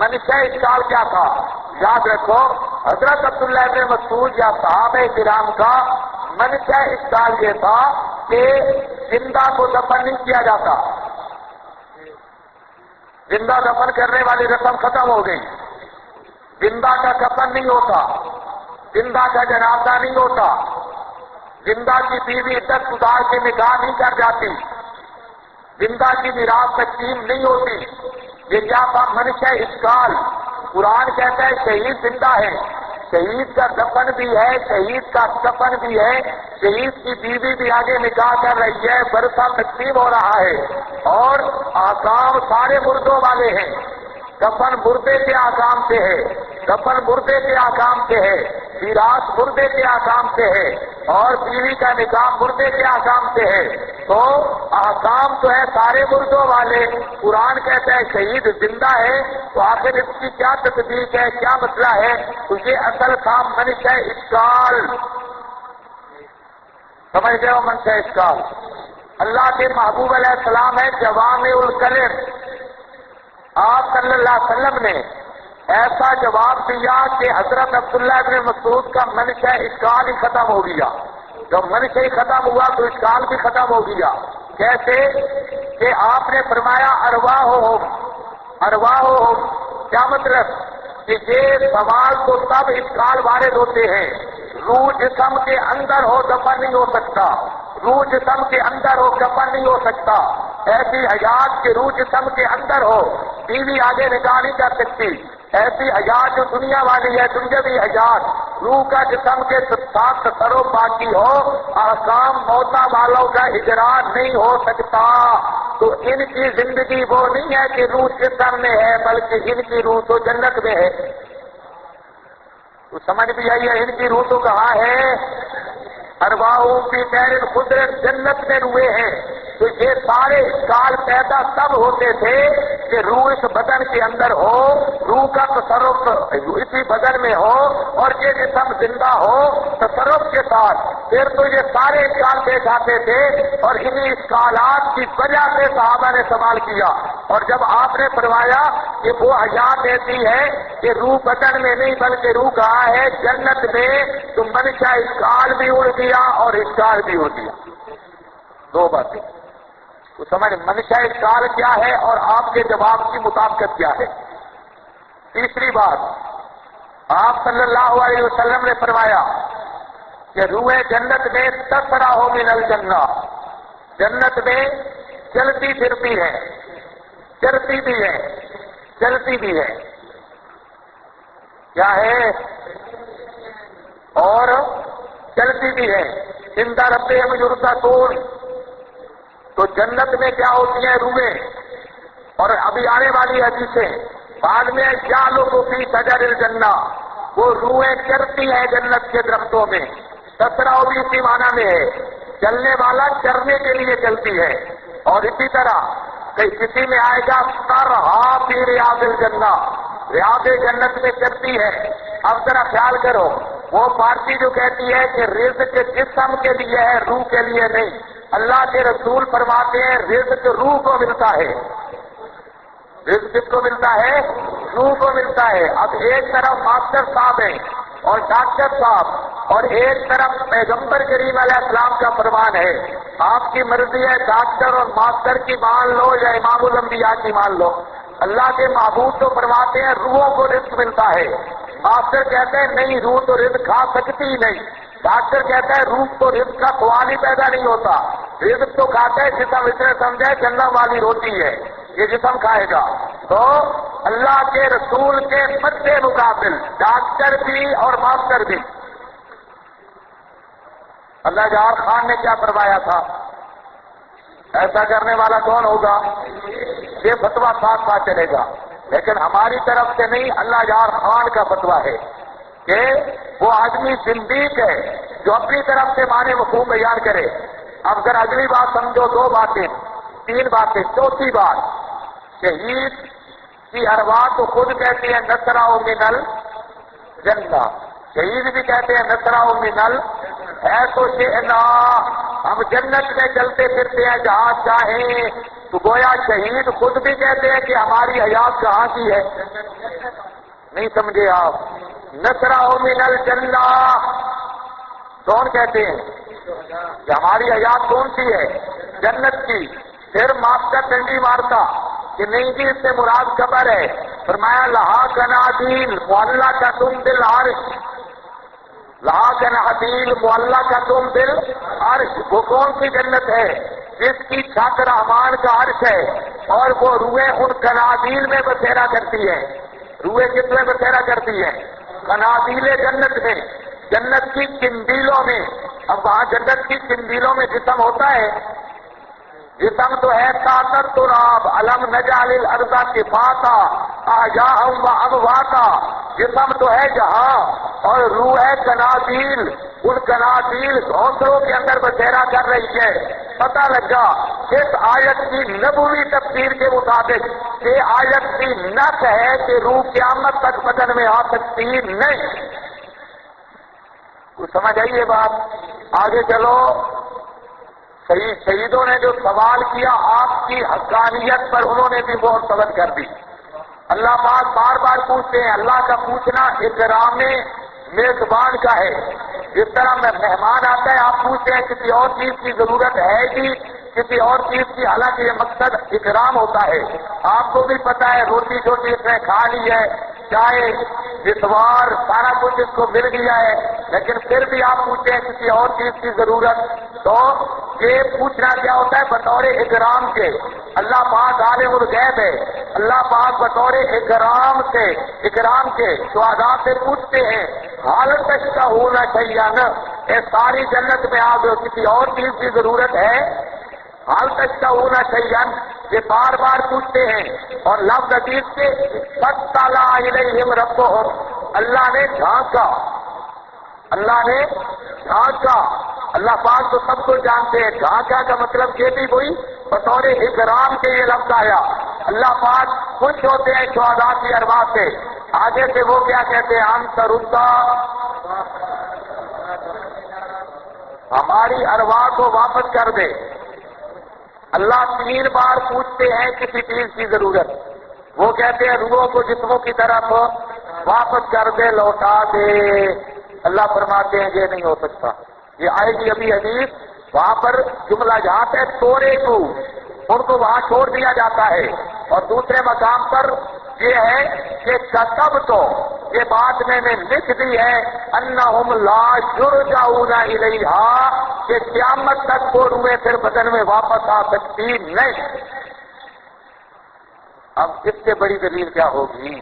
منشا اشکال کیا تھا؟ یاد رکھو، حضرت عبداللہ ابن مسعود یا صحابہ کرام کا منشا اشکال یہ تھا کہ زندہ کو دفن نہیں کیا جاتا، زندہ دفن کرنے والی رسم ختم ہو گئی، زندہ کا کفن نہیں ہوتا، زندہ کا جنازہ نہیں ہوتا، زندہ کی بیوی عدت گزار کے نکاح نہیں کر جاتی، زندہ کی میراث تقسیم نہیں ہوتی۔ یہ کیا تھا؟ منشا اشکال۔ قرآن کہتا ہے شہید زندہ ہے، شہید کا دفن بھی ہے، شہید کا کفن بھی ہے، شہید کی بیوی بھی آگے نکاح کر رہی ہے، ورثہ تقسیم ہو رہا ہے، اور احکام سارے مردوں والے ہیں۔ کفن مردے کے احکام سے ہے، کفن مردے کے احکام سے ہے، میراث مردے کے احکام سے ہے، اور بیوی کا نکاح مردے کے احکام سے ہے۔ تو احکام تو ہے سارے مردوں والے۔ قرآن کہتا ہے شہید زندہ ہے، تو آخر اس کی کیا تصدیق ہے، کیا مسئلہ ہے؟ تو یہ اصل تھا منشا اشکال۔ سمجھ گئے ہو منشا اشکال؟ اللہ کے محبوب علیہ السلام ہے جوامع الکلم، آپ صلی اللہ علیہ وسلم نے ایسا جواب دیا کہ حضرت عبداللہ ابن مسعود کا منشا اشکال ہی ختم ہو گیا۔ جب منشا ہی ختم ہوا تو اشکال بھی ختم ہو گیا۔ کیسے؟ کہ آپ نے فرمایا ارواحہم، ارواحہم، کیا مطلب؟ کہ یہ سوال تو تب اشکال وارد ہوتے ہیں، روح جسم کے اندر ہو دفن نہیں ہو سکتا، روح جسم کے اندر ہو دفن نہیں ہو سکتا، ایسی حیات کہ روح جسم کے اندر ہو، بیوی آگے نکاح نہیں کر سکتی، ایسی حیات جو دنیا والی ہے، دنیاوی حیات، روح کا جسم کے ساتھ تصرف باقی ہو، احکام موتا والوں کا اجرا نہیں ہو سکتا۔ تو ان کی زندگی وہ نہیں ہے کہ روح جسم میں ہے، بلکہ ان کی روح تو جنت میں ہے۔ تو سمجھ بھی آئی ہے، ان کی روح تو کہاں ہے؟ ارواح فی دار القدرت، جنت میں روحیں ہیں۔ تو یہ سارے اشکال پیدا تب ہوتے تھے کہ روح اس بدن کے اندر ہو، روح کا تصرف اسی بدن میں ہو، اور یہ جسم زندہ ہو تصرف کے ساتھ، پھر تو یہ سارے اشکال پیش آتے تھے، اور انہی اشکالات کی وجہ سے صحابہ نے سوال کیا۔ اور جب آپ نے فرمایا کہ وہ حیات ایسی ہے کہ روح بدن میں نہیں بلکہ روح کہاں ہے؟ جنت میں، تو منشا اشکال بھی اڑ گیا اور اشکال بھی اڑ گیا۔ دو باتیں تو سمجھ، منشا اشکال کیا ہے اور آپ کے جواب کی مطابقت کیا ہے۔ تیسری بات، آپ صلی اللہ علیہ وسلم نے فرمایا کہ روح جنت میں تسرا ہو من الجنہ، جنت میں چلتی پھرتی ہے، چلتی بھی ہے، چلتی بھی ہے، کیا ہے اور چلتی بھی ہے، زندہ ربے ہم یرزقون۔ تو جنت میں کیا ہوتی ہیں روحیں، اور ابھی آنے والی حدیثیں بعد میں کیا لوگوں کی شجر الجنہ، وہ روحیں چرتی ہیں جنت کے درختوں میں، تسرا بھی اسی معنی میں ہے، چلنے والا چرنے کے لیے چلتی ہے۔ اور اسی طرح کسی میں آئے گا ترہا فی ریاض الجنہ، ریاض جنت میں چلتی ہے۔ اب ذرا خیال کرو، وہ پارٹی جو کہتی ہے کہ رزق جسم کے لیے ہے روح کے لیے نہیں، اللہ کے رسول فرماتے ہیں رزق روح کو ملتا ہے، رزق کس کو ملتا ہے؟ روح کو ملتا ہے۔ اب ایک طرف ماسٹر صاحب ہیں اور ڈاکٹر صاحب، اور ایک طرف پیغمبر کریم علیہ السلام کا فرمان ہے، آپ کی مرضی ہے ڈاکٹر اور ماسٹر کی مان لو یا امام الانبیاء کی مان لو۔ اللہ کے محبوب تو فرماتے ہیں روحوں کو رزق ملتا ہے، ماسٹر کہتے ہیں نہیں روح تو رزق کھا سکتی ہی نہیں، ڈاکٹر کہتا ہے روح تو رزق کا سوال ہی پیدا نہیں ہوتا، رزق تو کھاتا ہے جسم، اتنے سمجھے جنم والی روٹی ہے یہ جسم کھائے گا۔ تو اللہ کے رسول کے مد مقابل ڈاکٹر بھی اور ماسٹر بھی، اللہ جار خان نے کیا فرمایا تھا؟ ایسا کرنے والا کون ہوگا؟ یہ فتویٰ ساتھ ساتھ چلے گا، لیکن ہماری طرف سے نہیں، اللہ جار خان کا فتویٰ ہے کہ وہ آدمی زندیق ہے جو اپنی طرف سے معنی مفہوم بیان کرے۔ اب ذرا اگلی بات سمجھو، دو باتیں، تین باتیں، چوتھی بات، شہید کی ارواح تو خود کہتی ہے نصرہ من الجنہ، شہید بھی کہتے ہیں نصرہ من ال، ہے تو شئنا، ہم جنت میں چلتے پھرتے ہیں جہاں چاہیں، تو گویا شہید خود بھی کہتے ہیں کہ ہماری حیات کہاں کی ہے، نہیں سمجھے آپ؟ نصرہ من الجنہ کون کہتے ہیں کہ ہماری حیات کون سی ہے؟ جنت کی۔ پھر ماسٹر ڈنڈی مارتا کہ نہیں جی اس سے مراد قبر ہے، فرمایا لہا کنادیل معلّہ کا تم دل عرش، لہا کنادیل معلّہ کا تم دل عرش، وہ کون سی جنت ہے؟ جس کی چھت رحمان کا عرش ہے، اور وہ روحیں ان کنادیل میں بسیرا کرتی ہیں، روحیں کس میں بسیرا کرتی ہیں؟ کنادیل جنت میں، جنت کی قندیلوں میں۔ اب وہاں جنت کی قندیلوں میں جسم ہوتا ہے، جسم تو ہے طاقت تراب علم نجعل الارض کفاتا احیاء و امواتا، جسم تو ہے جہاں، اور روح ہے کنادیل، ان کنادیل گھونسلوں کے اندر بسیرا کر رہی ہے۔ پتہ لگا اس آیت کی نبوی تفسیر کے مطابق یہ آیت کی نص ہے کہ روح قیامت تک بدن میں آ سکتی نہیں۔ کچھ سمجھ آئیے بات؟ آگے چلو، شہیدوں نے جو سوال کیا آپ کی حقانیت پر، انہوں نے بھی بہت صبر کر دی۔ اللہ پاک بار بار پوچھتے ہیں، اللہ کا پوچھنا اکرام میزبان کا ہے۔ جس طرح میں مہمان آتا ہے آپ پوچھتے ہیں کسی اور چیز کی ضرورت ہے جی، کسی اور چیز کی، حالانکہ یہ مقصد اکرام ہوتا ہے۔ آپ کو بھی پتا ہے روٹی چھوٹی اس نے کھا لی ہے، چائے جسوار سارا کچھ اس کو مل گیا ہے، لیکن پھر بھی آپ پوچھتے ہیں کسی اور چیز کی ضرورت، تو یہ پوچھنا کیا ہوتا ہے؟ بطور اکرام کے۔ اللہ پاک عالم الغیب ہے، اللہ پاک بطور اکرام کے شہداء سے پوچھتے ہیں حالت تک کا ہونا چاہیے نا، اے ساری جنت میں آپ کسی اور چیز کی ضرورت ہے؟ حال تک کا ہونا چاہیے، یہ بار بار پوچھتے ہیں۔ اور لفظ حدیث کے فَاطَّلَعَ إِلَيْهِمْ رَبُّهُمْ، اللہ نے جھانکا، اللہ نے جھانکا۔ اللہ پاک تو سب کو جانتے ہیں، جھانکا کا مطلب یہ بھی کوئی بطور اکرام کے یہ لفظ آیا۔ اللہ پاک خوش ہوتے ہیں شہداء کی ارواح سے، آگے سے وہ کیا کہتے ہیں؟ ہم تردا، ہماری ارواح کو واپس کر دے۔ اللہ 3 بار پوچھتے ہیں کسی چیز کی ضرورت، وہ کہتے ہیں روحوں کو جسموں کی طرف واپس کر دے، لوٹا دے۔ اللہ فرماتے ہیں یہ نہیں ہو سکتا، یہ آئے گی ابھی حدیث، وہاں پر جملہ جہاں پہ تورے کو ان کو وہاں چھوڑ دیا جاتا ہے، اور دوسرے مقام پر یہ ہے کہ کتب تو یہ بات میں نے لکھ دی ہے انہم لا یرجعون الیہا کہ قیامت تک وہ روئے پھر بدن میں واپس آ سکتی نہیں۔ اب اس سے بڑی دلیل کیا ہوگی؟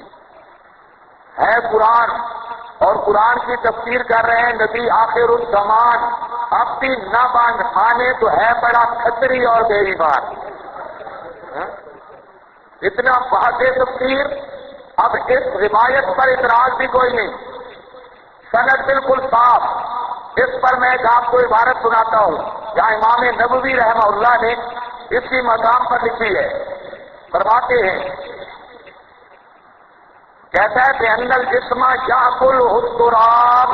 ہے قرآن، اور قرآن کی تفسیر کر رہے ہیں نبی آخر الزمان، اب بھی نہ باندھ خانے تو ہے بڑا کھتری اور بے ایمان۔ اتنا واضح تفسیر، اب اس روایت پر اعتراض بھی کوئی نہیں، سند بالکل صاف۔ اس پر میں ایک آپ کو عبارت سناتا ہوں، جہاں امام نبوی رحمہ اللہ نے اسی مقام پر لکھی ہے۔ فرماتے ہیں، کہتا ہے کہ ان الجسم یاکل التراب،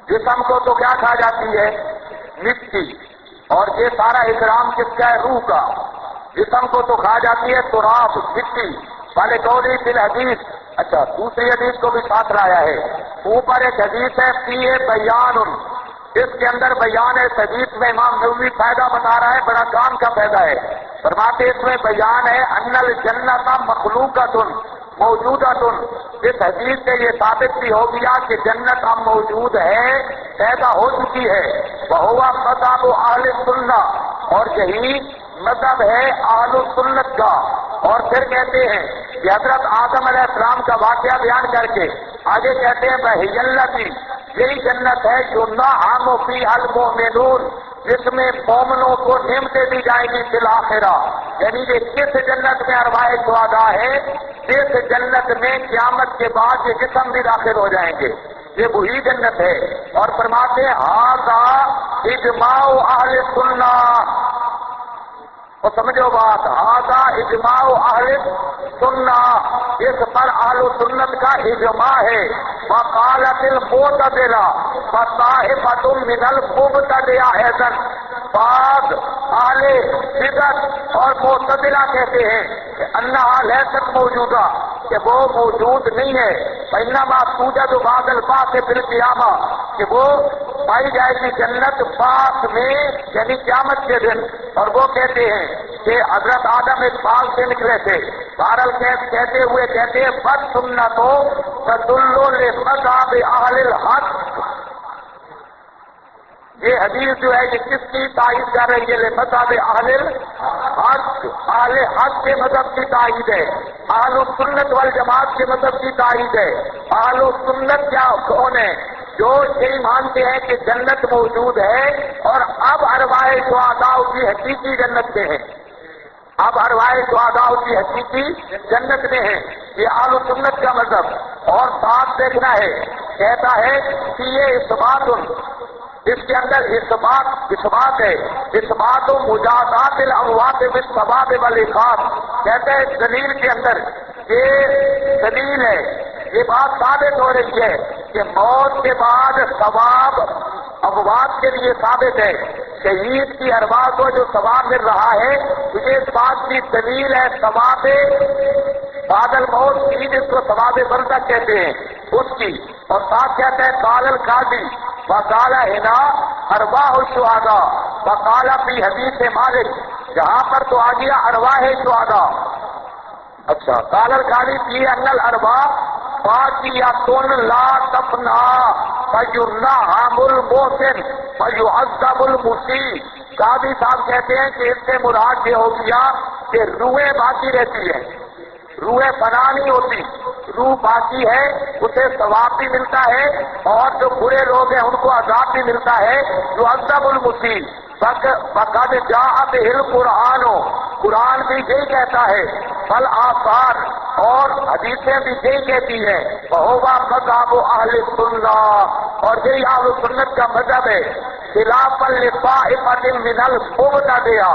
جسم کو تو کیا کھا جاتی ہے؟ مٹی، اور یہ سارا اکرام کس کا ہے؟ روح کا۔ جسم کو تو کھا جاتی ہے تراب، مٹی، والے قولی فی الحدیث۔ اچھا، دوسری حدیث کو بھی ساتھ لایا ہے، اوپر ایک حدیث ہے فیہ بیان، اس کے اندر بیان ہے۔ حدیث میں امام نووی فائدہ بتا رہا ہے، بڑا کام کا فائدہ ہے۔ فرماتے اس میں بیان ہے ان الجنت مخلوقۃ موجودۃ، اس حدیث سے یہ ثابت بھی ہو گیا کہ جنت اب موجود ہے، پیدا ہو چکی ہے۔ وہو مذہب اہل سنت، اور یہی مذہب ہے اہل سنت کا۔ اور پھر کہتے ہیں کہ حضرت آدم علیہ السلام کا واقعہ بیان کر کے آگے کہتے ہیں وہی التی، یہی جنت ہے جو نعم فیہا المؤمنون، جس میں مومنوں کو نعمتیں دی جائیں گی فی الآخرہ۔ یعنی کہ کس جنت میں ارواح شہداء ہے؟ جس جنت میں قیامت کے بعد یہ جسم بھی داخل ہو جائیں گے، یہ وہی جنت ہے۔ اور فرماتے ہیں ھذا اجماع اہل سنت، اور سمجھو بات، ھذا اجماع اہل سنت، اس پر اہل سنت کا اجماع ہے۔ وقالت المعتزلہ فطائفۃ من المبتدعہ ایضا، بعض اہل بدعت اور معتزلہ کہتے ہیں کہ انہا لیست موجودہ، کہ وہ موجود نہیں ہے۔ فإنما توجد بعد البعث فی القیامہ، کہ وہ پائی جائے گی جنت بعث میں، یعنی قیامت کے دن۔ اور وہ کہتے ہیں کہ حضرت آدم ایک بال سے نکلے تھے، بہرحال کہتے ہوئے کہتے ہیں بد سنتو تدل لمذہب اہل الحق، یہ حدیث جو ہے یہ کس کی تائید کر رہی ہے؟ مذہب اہل الحق، اہل حق کے مذہب کی تائید ہے، اہل السنت والجماعت کے مذہب کی تائید ہے۔ اہل السنت کیا کون ہے؟ جو یہی مانتے ہیں کہ جنت موجود ہے، اور اب ارواح شہداء کی حقیقی جنت میں ہیں، اب ارواح شہداء کی حقیقی جنت میں ہیں، یہ اہل السنت کا مذہب۔ اور ساتھ دیکھنا ہے، کہتا ہے کہ یہ اثبات، اس کے اندر اثبات ہے، اثبات و مجازات الاموات بالثواب والعقاب۔ کہتے ہیں اس دلیل کے اندر یہ دلیل ہے، یہ بات ثابت ہو رہی ہے کہ موت کے بعد ثواب اموات کے لیے ثابت ہے۔ شہید کی ارواح کو جو ثواب مل رہا ہے، تو یہ اس بات کی دلیل ہے ثواب بعد الموت کی، جس کو ثواب برزخ کہتے ہیں، اس کی۔ اور ساتھ کہتے ہیں قال القاضی وقال ہنا ارواح الشہداء وقال فی حدیث مالک، جہاں پر تو آ گیا ارواح شہداء۔ اچھا، قال القاضی فی ان الارواح باقیۃ لا تفنا فیرحم المحسن فیعذب المسیء۔ قاضی صاحب کہتے ہیں کہ اس سے مراد یہ ہو گیا کہ روحیں باقی رہتی ہیں، روح فنا نہیں ہوتی، روح باقی ہے، اسے ثواب بھی ملتا ہے، اور جو برے لوگ ہیں ان کو عذاب بھی ملتا ہے، جو عذاب المسیء۔ فقد جاء بہ القرآن، قرآن بھی یہی کہتا ہے، بل آثار اور حدیثیں بھی یہی کہتی ہیں، وہو مذہب اہل سنت، اور یہی اہل سنت کا مذہب ہے۔ خلاف لطائفۃ من المبتدعہ،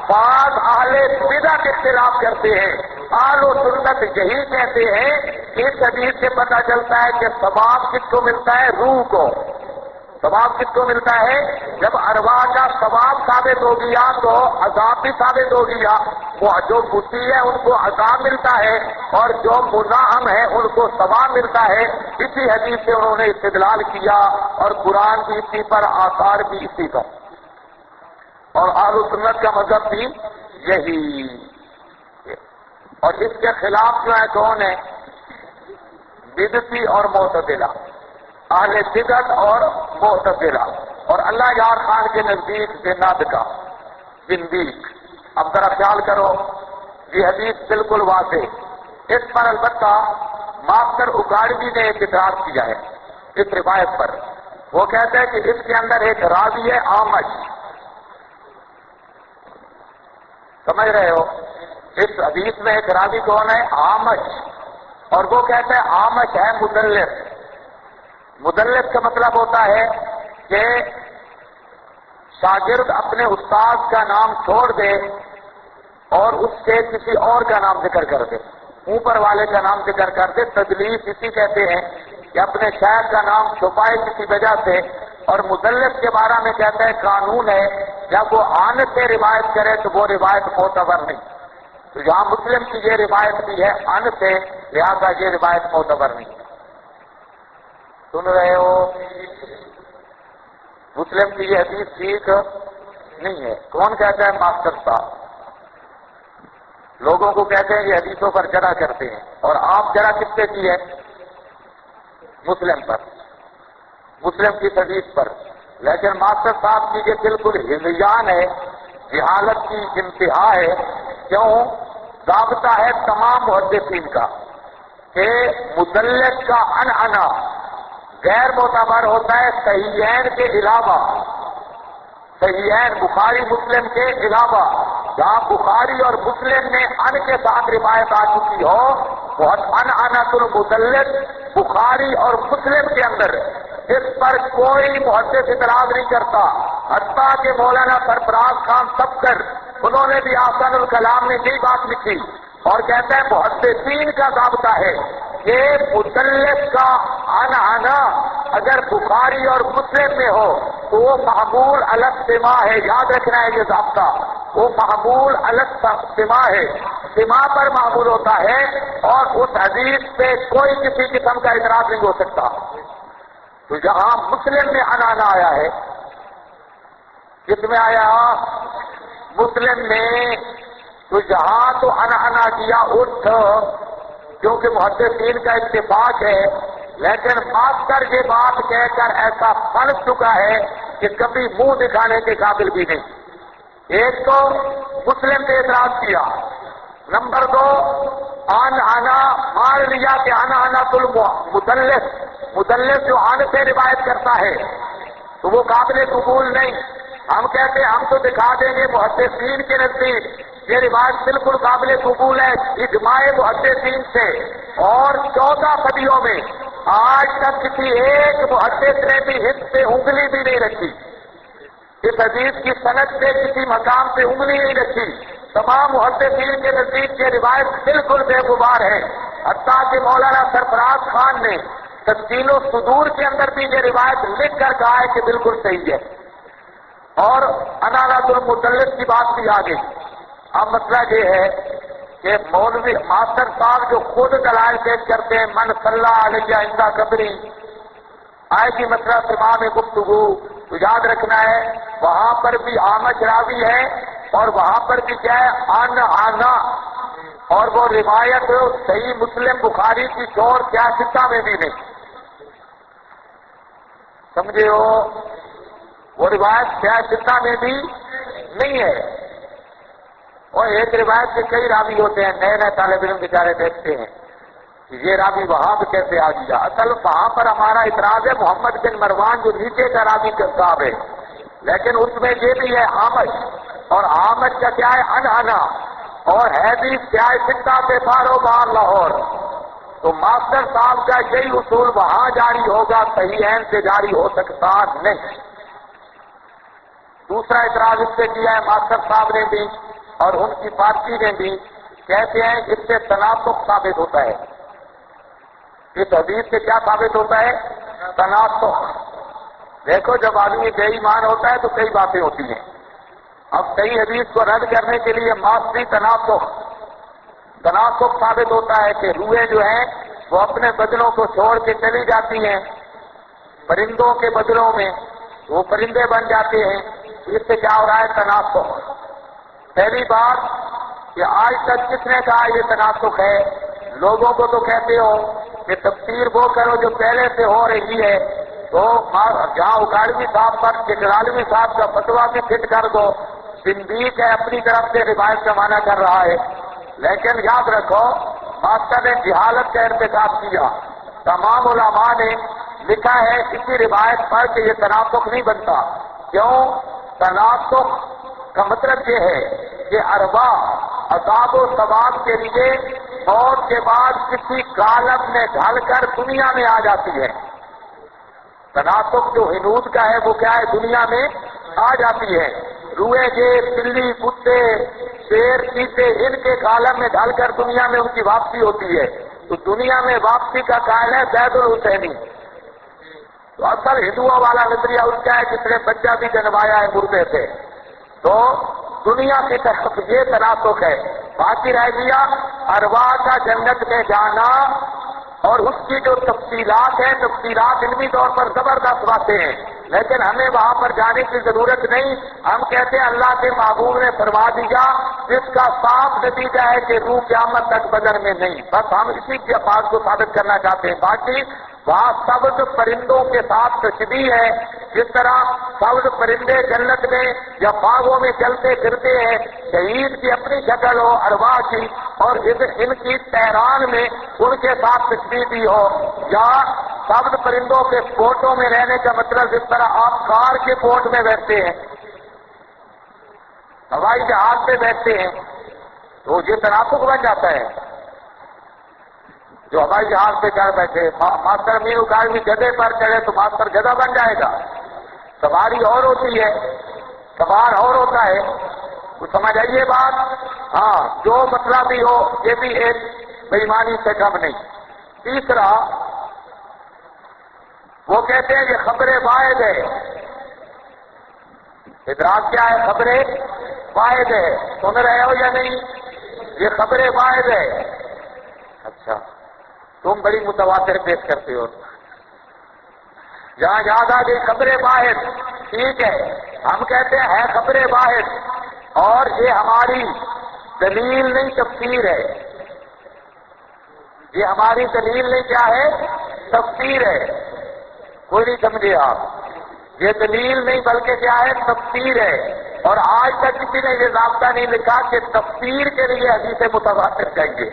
بعض اہل بدعت اختلاف کرتے ہیں، اہل سنت یہی کہتے ہیں۔ اس حدیث سے پتہ چلتا ہے کہ ثواب کس کو ملتا ہے؟ روح کو۔ ثواب کس کو ملتا ہے؟ جب ارواح کا ثواب ثابت ہو گیا تو عذاب بھی ثابت ہو گیا، وہ جو مسیح ہے ان کو عذاب ملتا ہے، اور جو مزاحم ہے ان کو ثواب ملتا ہے۔ اسی حدیث سے انہوں نے استدلال کیا، اور قرآن بھی اسی پر، آثار بھی اسی پر، اور اہل سنت کا مذہب بھی یہی۔ اور اس کے خلاف جو ہے کون ہے؟ بدعتی اور معتزلہ، اہل بدعت اور معتزلہ، اور اللہ یار خان کے نزدیک زنادقہ، زندیق۔ اب ذرا خیال کرو، یہ حدیث بالکل واضح۔ اس پر البتہ ماسٹر اگاڑوی نے ایک اعتراض کیا ہے اس روایت پر۔ وہ کہتے ہیں کہ اس کے اندر ایک راوی ہے اعمش، سمجھ رہے ہو؟ اس حدیث میں ایک راوی کون ہے؟ اعمش، اور وہ کہتے ہیں اعمش ہے مدلس۔ مدلس کا مطلب ہوتا ہے کہ شاگرد اپنے استاد کا نام چھوڑ دے اور اس سے کسی اور کا نام ذکر کر دے، اوپر والے کا نام ذکر کر دے۔ تدلیس اسی کہتے ہیں کہ اپنے شاعر کا نام چھپائے کسی وجہ سے۔ اور مدلس کے بارے میں کہتا ہے قانون ہے جب وہ عن سے روایت کرے تو وہ روایت معتبر نہیں۔ تو یہاں مسلم کی یہ روایت بھی ہے عن سے، لہذا یہ روایت معتبر نہیں۔ سن رہے ہو؟ مسلم کی یہ حدیث ٹھیک نہیں ہے۔ کون کہتا ہے؟ ماسٹر صاحب۔ لوگوں کو کہتے ہیں یہ حدیثوں پر جرح کرتے ہیں، اور آپ جرح کس سے کی ہے؟ مسلم پر، مسلم کی حدیث پر۔ لیکن ماسٹر صاحب کی یہ بالکل ہذیان ہے، جہالت کی انتہا ہے۔ کیوں؟ ضابطہ ہے تمام محدثین کا کہ مدلس کا عنعنہ غیر معتبر ہوتا ہے صحیحین کے علاوہ، صحیحین بخاری مسلم کے علاوہ۔ جہاں بخاری اور مسلم میں ان کے ساتھ روایت آ چکی ہو، وہ عنعنۃ المدلس بخاری اور مسلم کے اندر، اس پر کوئی محدث اعتراض نہیں کرتا۔ حتیٰ کہ مولانا سرفراز خان سبکر، انہوں نے بھی احسن الکلام میں یہی بات لکھی، اور کہتا ہے محدثین کا ضابطہ ہے کہ مدلس کا عنعنہ اگر بخاری اور مسلم میں ہو تو وہ محمول علی السماع ہے۔ یاد رکھنا ہے یہ ضابطہ، وہ محمول علی السماع ہے، سماع پر محمول ہوتا ہے، اور اس حدیث پہ کوئی کسی قسم کا اعتراض نہیں ہو سکتا۔ تو جہاں مسلم میں عنعنہ آیا ہے، کس میں آیا؟ مسلم میں۔ تو جہاں تو عنعنہ کیا اٹھ، کیونکہ محدثین کا اتفاق ہے، لیکن ماسٹر یہ بات کہہ کر ایسا پھنس چکا ہے کہ کبھی منہ دکھانے کے قابل بھی نہیں۔ ایک تو مسلم نے اعتراض کیا، نمبر دو عنعنہ مان لیا کہ عنعنۃ المدلس، مدلس جو عن سے روایت کرتا ہے تو وہ قابل قبول نہیں۔ ہم کہتے ہیں ہم تو دکھا دیں گے محدثین کے نزدیک یہ روایت بالکل قابل قبول ہے اجماع محدثین سے، اور 14 صدیوں میں آج تک کسی ایک محدث نے بھی حص پہ انگلی بھی نہیں رکھی، اس حدیث کی سند سے کسی مقام پہ انگلی نہیں رکھی۔ تمام محدثین کے نزدیک یہ روایت بالکل بے غبار ہے، حتیٰ کہ مولانا سرفراز خان نے تفصیل و صدور کے اندر بھی یہ روایت لکھ کر کہا ہے کہ بالکل صحیح ہے۔ اور عنعنۃ المدلس کی بات بھی آ گئی۔ اب مسئلہ یہ ہے کہ مولوی ماسٹر صاحب جو خود دلائل پیش کرتے ہیں من صلی علیہ عند قبری، آئے گی مسئلہ تمام گفتگو، تو یاد رکھنا ہے وہاں پر بھی اعمش راوی ہے، اور وہاں پر بھی کیا ہے؟ عنعنہ، اور وہ روایت صحیح مسلم بخاری کی شور کیا سطح میں بھی نہیں، سمجھے ہو؟ وہ روایت کیا سطح میں بھی نہیں ہے۔ اور ایک روایت کے کئی راوی ہوتے ہیں، نئے نئے طالب علم بیچارے دیکھتے ہیں کہ یہ راوی وہاں پہ کیسے آ گیا۔ اصل وہاں پر ہمارا اعتراض ہے محمد بن مروان جو نیچے کا راوی صاحب ہے، لیکن اس میں یہ بھی ہے آمش، اور آمش کا کیا ہے؟ عنعنہ، اور ہے بھی کیا ہے؟ سکہ سے پارو بار لاہور۔ تو ماسٹر صاحب کا یہی اصول وہاں جاری ہوگا، صحیحین سے جاری ہو سکتا نہیں۔ دوسرا اعتراض اس سے کیا ہے ماسٹر صاحب نے بھی اور ان کی پارٹی نے بھی، کہتے ہیں اس سے تناسخ ثابت ہوتا ہے۔ اس حدیث سے کیا ثابت ہوتا ہے؟ تناسخ۔ دیکھو جب آدمی بے ایمان ہوتا ہے تو کئی باتیں ہوتی ہیں۔ اب صحیح حدیث کو رد کرنے کے لیے معاشی تناسخ ثابت ہوتا ہے کہ روحیں جو ہیں وہ اپنے بدنوں کو چھوڑ کے چلی جاتی ہیں پرندوں کے بدنوں میں، وہ پرندے بن جاتے ہیں۔ اس سے کیا ہو رہا ہے؟ تناسخ۔ پہلی بات کہ آج تک کس نے کہا یہ تناسخ ہے؟ لوگوں کو تو کہتے ہو کہ تفسیر وہ کرو جو پہلے سے ہو رہی ہے، تو جہاں اکاڑوی صاحب پر چکرالوی صاحب کا فتویٰ بھی فٹ کر دو، صدیق ہے اپنی طرف سے روایت کا معنی کر رہا ہے، لیکن یاد رکھو ماسٹر نے جہالت کا ارتکاب کیا۔ تمام علماء نے لکھا ہے اسی روایت پر کہ یہ تناسخ نہیں بنتا۔ کیوں؟ تناسخ کا مطلب یہ ہے کہ ارواح عذاب و ثواب کے لیے موت کے بعد کسی کالم میں ڈھل کر دنیا میں آ جاتی ہے۔ تناسخ جو حدود کا ہے وہ کیا ہے؟ دنیا میں آ جاتی ہے۔ روئے گیر، بلی، کتے، شیر، چیتے، ان کے کالم میں ڈھل کر دنیا میں ان کی واپسی ہوتی ہے۔ تو دنیا میں واپسی کا قائل ہے زید الحسینی۔ تو اصل ہندوؤں والا نظریہ اس کا ہے جس نے بچہ بھی جنمایا ہے مردے سے۔ تو دنیا کی طرف یہ تناسخ ہے۔ باقی رہ گیا ارواح کا جنت میں جانا اور اس کی جو تفصیلات ہیں، تفصیلات علمی طور پر زبردست باتیں ہیں، لیکن ہمیں وہاں پر جانے کی ضرورت نہیں۔ ہم کہتے ہیں اللہ کے محبوب نے فرما دیا، جس کا صاف نتیجہ ہے کہ روح قیامت تک بدن میں نہیں۔ بس ہم اسی کی بات کو ثابت کرنا چاہتے ہیں۔ باقی وہاں سبز پرندوں کے ساتھ تشبیہ ہے، جس طرح سبز پرندے جنت میں یا باغوں میں چلتے پھرتے ہیں، شہید کی اپنی شکل ہو ارواح کی، اور ان کی تہران میں ان کے ساتھ تشبیہ بھی ہو، یا سبز پرندوں کے پوٹوں میں رہنے کا مطلب جس طرح آپ کار کے پوٹ میں بیٹھتے ہیں، ہوائی جہاز پہ بیٹھتے ہیں، تو یہ تناسخ بن جاتا ہے۔ جو ہوائی جہاز پہ چڑھ بیٹھے، ماسٹر میر اکاڑوی گدھے پر چڑھے تو ماسٹر گدھا بن جائے گا۔ سواری اور ہوتی ہے، سوار اور ہوتا ہے، تو سمجھ آئیے بات۔ ہاں، جو مسئلہ بھی ہو یہ بھی ایک بے ایمانی سے کم نہیں۔ تیسرا وہ کہتے ہیں کہ خبر واحد ہے۔ ادراک کیا ہے؟ خبر واحد ہے۔ سن رہے ہو یا نہیں؟ یہ خبر واحد ہے۔ اچھا، تم بڑی متواتر پیش کرتے ہو۔ جہاں یاد آ گئی خبر واحد، ٹھیک ہے، ہم کہتے ہیں ہے خبر واحد، اور یہ ہماری دلیل نہیں تفسیر ہے۔ یہ ہماری دلیل نہیں کیا ہے؟ تفسیر ہے۔ کوئی نہیں سمجھے آپ؟ یہ دلیل نہیں بلکہ کیا ہے؟ تفسیر ہے۔ اور آج تک کسی نے یہ ضابطہ نہیں لکھا کہ تفسیر کے لیے حدیث متواتر کہیں گے۔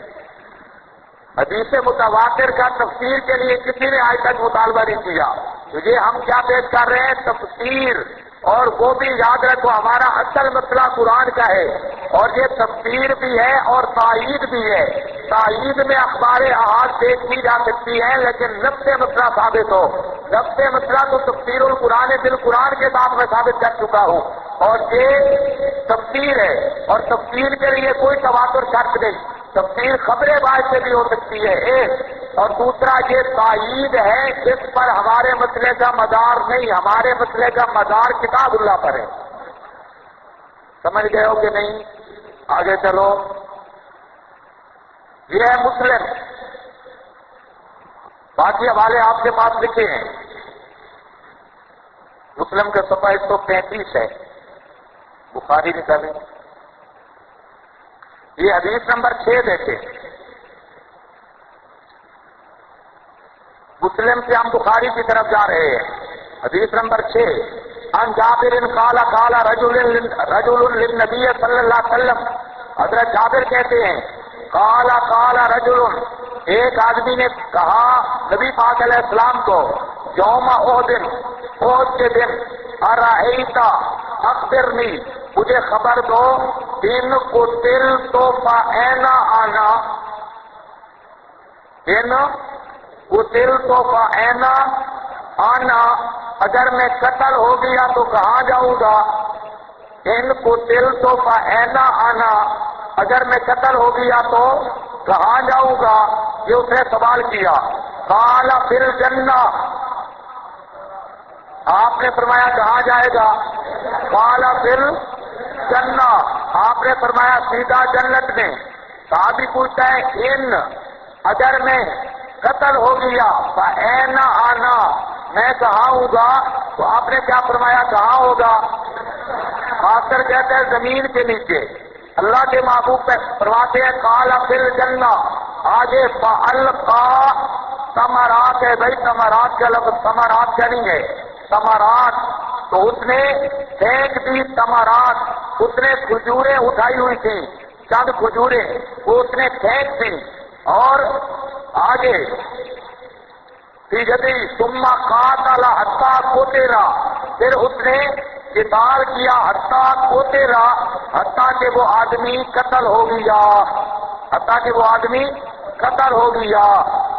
حدیث متواتر کا تفسیر کے لیے کسی نے آج تک مطالبہ نہیں کیا۔ تو یہ ہم کیا پیش کر رہے ہیں؟ تفسیر۔ اور وہ بھی یاد رکھو ہمارا اصل مسئلہ قرآن کا ہے، اور یہ تفسیر بھی ہے اور تائید بھی ہے۔ تائید میں اخبار احاد پیش کی جا سکتی ہے، لیکن نفس مسئلہ ثابت ہو، نفس مسئلہ تو تفسیر القرآن بالقرآن کے ساتھ میں ثابت کر چکا ہوں، اور یہ تفسیر ہے، اور تفسیر کے لیے کوئی تواتر شرط نہیں۔ تفسیر خبر واحد سے بھی ہو سکتی ہے ایک، اور دوسرا یہ تائید ہے، اس پر ہمارے مسئلے کا مدار نہیں، ہمارے مسئلے کا مدار کتاب اللہ پر ہے۔ سمجھ گئے ہو کہ نہیں؟ آگے چلو۔ یہ ہے مسلم، باقی حوالے آپ کے پاس لکھے ہیں۔ مسلم کا صفحہ 135 ہے، بخاری نکالیں۔ یہ حدیث نمبر 6 دیکھیں۔ مسلم سے ہم بخاری کی طرف جا رہے ہیں۔ حدیث نمبر 6، عن جابر قال قال رجل للنبي صلی اللہ علیہ وسلم، حضرت جابر کہتے ہیں قال رجل، ایک آدمی نے کہا نبی پاک علیہ السلام کو، یوم احد کے دن، ارأیت اخبرنی، مجھے خبر دو، ان قتلت فأین انا، ان قتلت فأین انا، اگر میں قتل ہو گیا تو کہاں جاؤں گا؟ ان قتلت فأین انا، اگر میں قتل ہو گیا تو کہاں جاؤں گا؟ یہ اس نے سوال کیا۔ قال فی الجنہ، آپ نے فرمایا کہاں جائے گا؟ قال فی الجنہ، آپ نے فرمایا سیدھا جنت میں۔ صحابی پوچھتا ہے ان، اگر میں قتل ہو گیا، فأین انا، میں کہاں ہوں گا؟ تو آپ نے کیا فرمایا کہاں ہوگا؟ ماسٹر کہتے ہیں زمین کے نیچے۔ اللہ کے محبوب فرماتے ہیں قال فی الجنہ، آگے فالقا ثمرات ہے بھائی، ثمرات کا لفظ ثمرات کا نہیں ہے، ثمرات تو اس نے پھینک دی، ثمرات اس نے کھجوریں اٹھائی ہوئی تھیں، چند کھجوریں وہ اس نے پھینک دی، اور آگے جدی ثم قاتل حتی قتل، پھر اس نے قتال کیا حتی قتل، حتیٰ کہ وہ آدمی قتل ہو گیا، حتیٰ کہ وہ آدمی قتل ہو گیا۔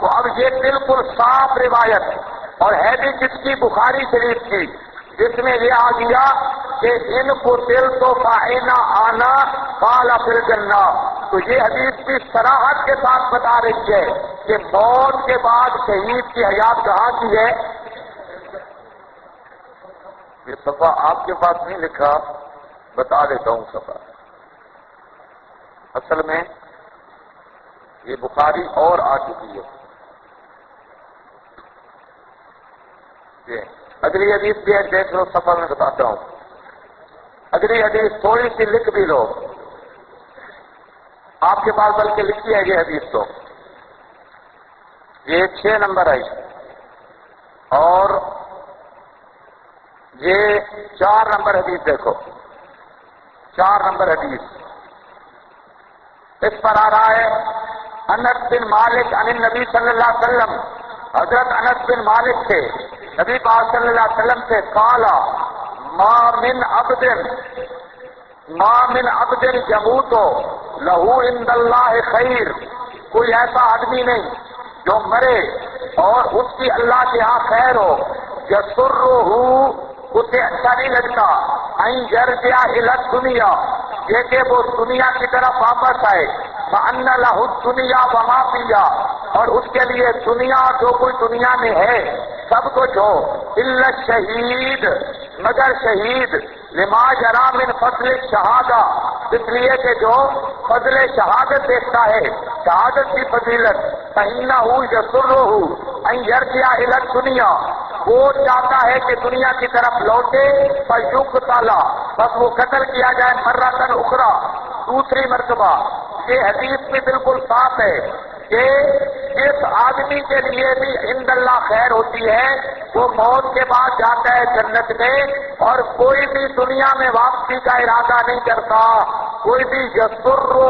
تو اب یہ بالکل صاف روایت اور ہے بھی کس کی؟ بخاری شریف کی، جس میں یہ آ گیا کہ ان کو دل تو فائنا آنا قال فی الجنہ۔ تو یہ حدیث کی صراحت کے ساتھ بتا رہی ہے کہ موت کے بعد شہید کی حیات کہاں کی ہے؟ یہ صفحہ آپ کے پاس نہیں لکھا، بتا دیتا ہوں صفحہ۔ اصل میں یہ بخاری اور آ چکی ہے۔ اگلی حدیث بھی ہے، دیکھ لو صفحہ میں بتاتا ہوں۔ اگلی حدیث تھوڑی سی لکھ بھی لو آپ کے پاس، بلکہ لکھی ہے یہ حدیث تو یہ 6 نمبر ہے، اور یہ 4 نمبر حدیث دیکھو، 4 نمبر حدیث اس پر آ رہا ہے انس بن مالک عن النبی صلی اللہ علیہ وسلم، حضرت انس بن مالک سے نبی پاک صلی اللہ علیہ وسلم سے قالا ما من عبد یموت لہو عند اللہ خیر، کوئی ایسا آدمی نہیں جو مرے اور اس کی اللہ کے ہاں خیر ہو، یسرہ اسے اچھا نہیں لگتا، این یرجع الی الدنیا، یہ کہ وہ دنیا کی طرف واپس آئے، فان لہ الدنیا وما فیہا، اور اس کے لیے دنیا جو کوئی دنیا میں ہے سب کچھ ہو، الا الشہید، مگر شہید، لما جرى من فضل الشہادہ، اس لیے کہ جو فضل شہادت دیکھتا ہے، شہادت کی فضیلت، فإنہ یسرہ ان یرجع الی الدنیا، وہ چاہتا ہے کہ دنیا کی طرف لوٹے، فیقتل، بس وہ قتل کیا جائے، مرۃ اخری، دوسری مرتبہ۔ یہ حدیث بھی بالکل صاف ہے کہ جس آدمی کے لیے بھی عند اللہ خیر ہوتی ہے وہ موت کے بعد جاتا ہے جنت میں، اور کوئی بھی دنیا میں واپسی کا ارادہ نہیں کرتا، کوئی بھی یسرہ،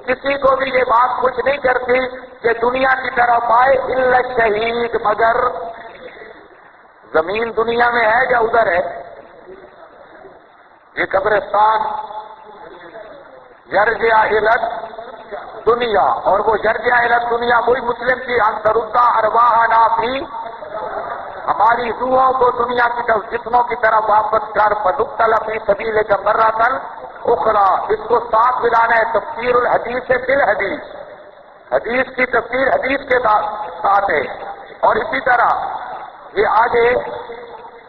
کسی کو بھی یہ بات کچھ نہیں کرتی کہ دنیا کی طرف آئے، الا الشہید، مگر زمین دنیا میں ہے یا ادھر ہے؟ یہ قبرستان یرجع الی دنیا، اور وہ یرجع الی دنیا وہی مسلم کی ان ترد ارواحنا فی، ہماری روحوں کو دنیا کی طرف، جسموں کی طرف واپس کر، فنقتل فی سبیلک مرۃ اخری، اس کو ساتھ ملانا ہے تفسیر الحدیث بالحدیث، حدیث کی تفسیر حدیث کے ساتھ ہے۔ اور اسی طرح یہ آگے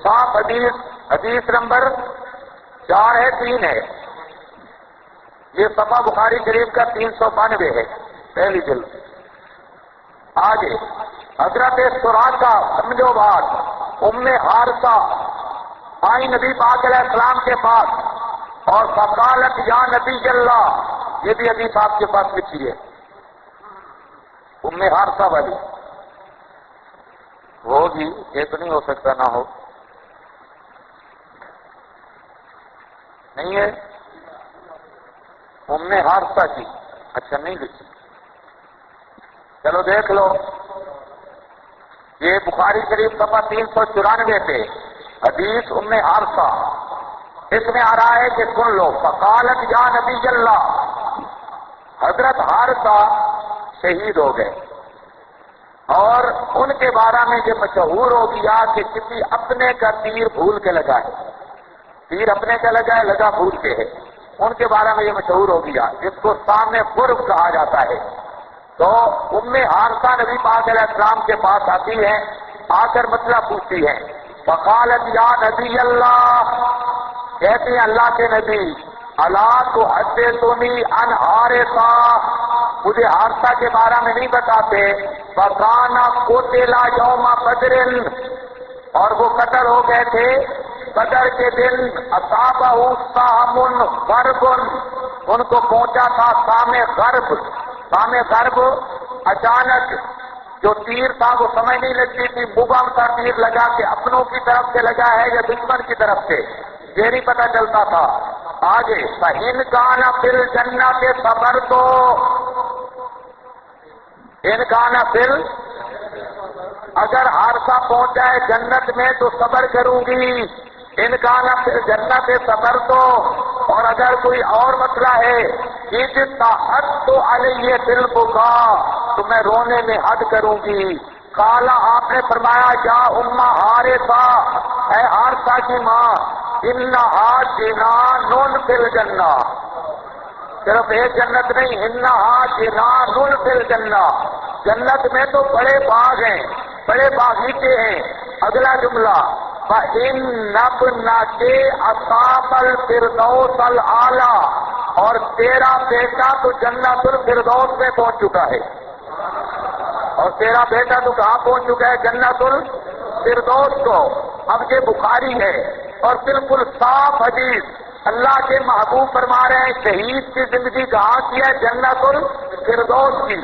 صاف حدیث نمبر 4 ہے، 3 ہے، یہ صفحہ بخاری شریف کا 392 ہے، پہلی جلد۔ آگے حضرت سراقہ، سمجھو بات، ام حارثہ آئی نبی پاک علیہ السلام کے پاس اور فقالت یا نبی اللہ، یہ بھی حدیث آپ کے پاس لکھی ہے، ام حارثہ والی ہوگی، یہ تو نہیں ہو سکتا نہ ہو، نہیں ہے ام حارثہ کی، اچھا نہیں لکھی، چلو دیکھ لو، یہ بخاری شریف صفحہ 394 پہ حدیث ام حارثہ، اس میں آ رہا ہے کہ سن لو، فقالت یا نبی اللہ، حضرت حارثہ شہید ہو گئے، اور ان کے بارے میں یہ مشہور ہو گیا کہ کسی اپنے کا تیر بھول کے لگا ہے، تیر اپنے کا لگا ہے، لگا بھول کے ہے، ان کے بارے میں یہ مشہور ہو گیا، جس کو سامنے قرب کہا جاتا ہے۔ تو ام حارثہ نبی پاک علیہ السلام کے پاس آتی ہیں، آ کر مسئلہ پوچھتی ہیں، فقالت یا نبی اللہ، کہتی ہیں اللہ کے نبی، الا تحدثنی عن حارثہ، مجھے حارثہ کے بارے میں نہیں بتاتے، فکان قتل یوم بدر، اور وہ قتل ہو گئے تھے بدر کے دن، اصابہ سہم غرب، ان کو پہنچا تھا سام غرب، سام غرب اچانک، جو تیر تھا وہ سمجھ نہیں لگتی تھی مبہم کا تیر لگا کہ اپنوں کی طرف سے لگا ہے یا دشمن کی طرف سے، یہ نہیں پتہ چلتا تھا۔ آگے فَإِنْ كَانَ فِي الْجَنَّةِ صَبَرْتُ، ان کانا پھر اگر حادثہ پہنچا ہے جنت میں تو صبر کروں گی، ان کانا پھر جنت صبر تو، اور اگر کوئی اور مسئلہ ہے کہ جتنا حد تو علیہ دل بکا تو میں رونے میں حد کروں گی۔ کالا آپ نے فرمایا یا امہ حارثہ، اے حارثہ کی ماں، انہا جنان فی الجنہ، صرف ایک جنت نہیں، انہا جنان فی الجنہ، جنت میں تو بڑے باغ ہیں، بڑے باغیچے ہیں۔ اگلا جملہ فَإِنَّ ابْنَكَ أَصَابَ الْفِرْدَوْسَ الْأَعْلَىٰ، اور تیرا بیٹا تو جنت الفردوس میں پہنچ چکا ہے، اور تیرا بیٹا تو کہاں پہنچ چکا ہے؟ جنت الفردوس کو۔ اب یہ بخاری ہے اور بالکل صاف حدیث، اللہ کے محبوب فرما رہے ہیں شہید کی زندگی کہاں کی ہے؟ جنت الفردوس کی۔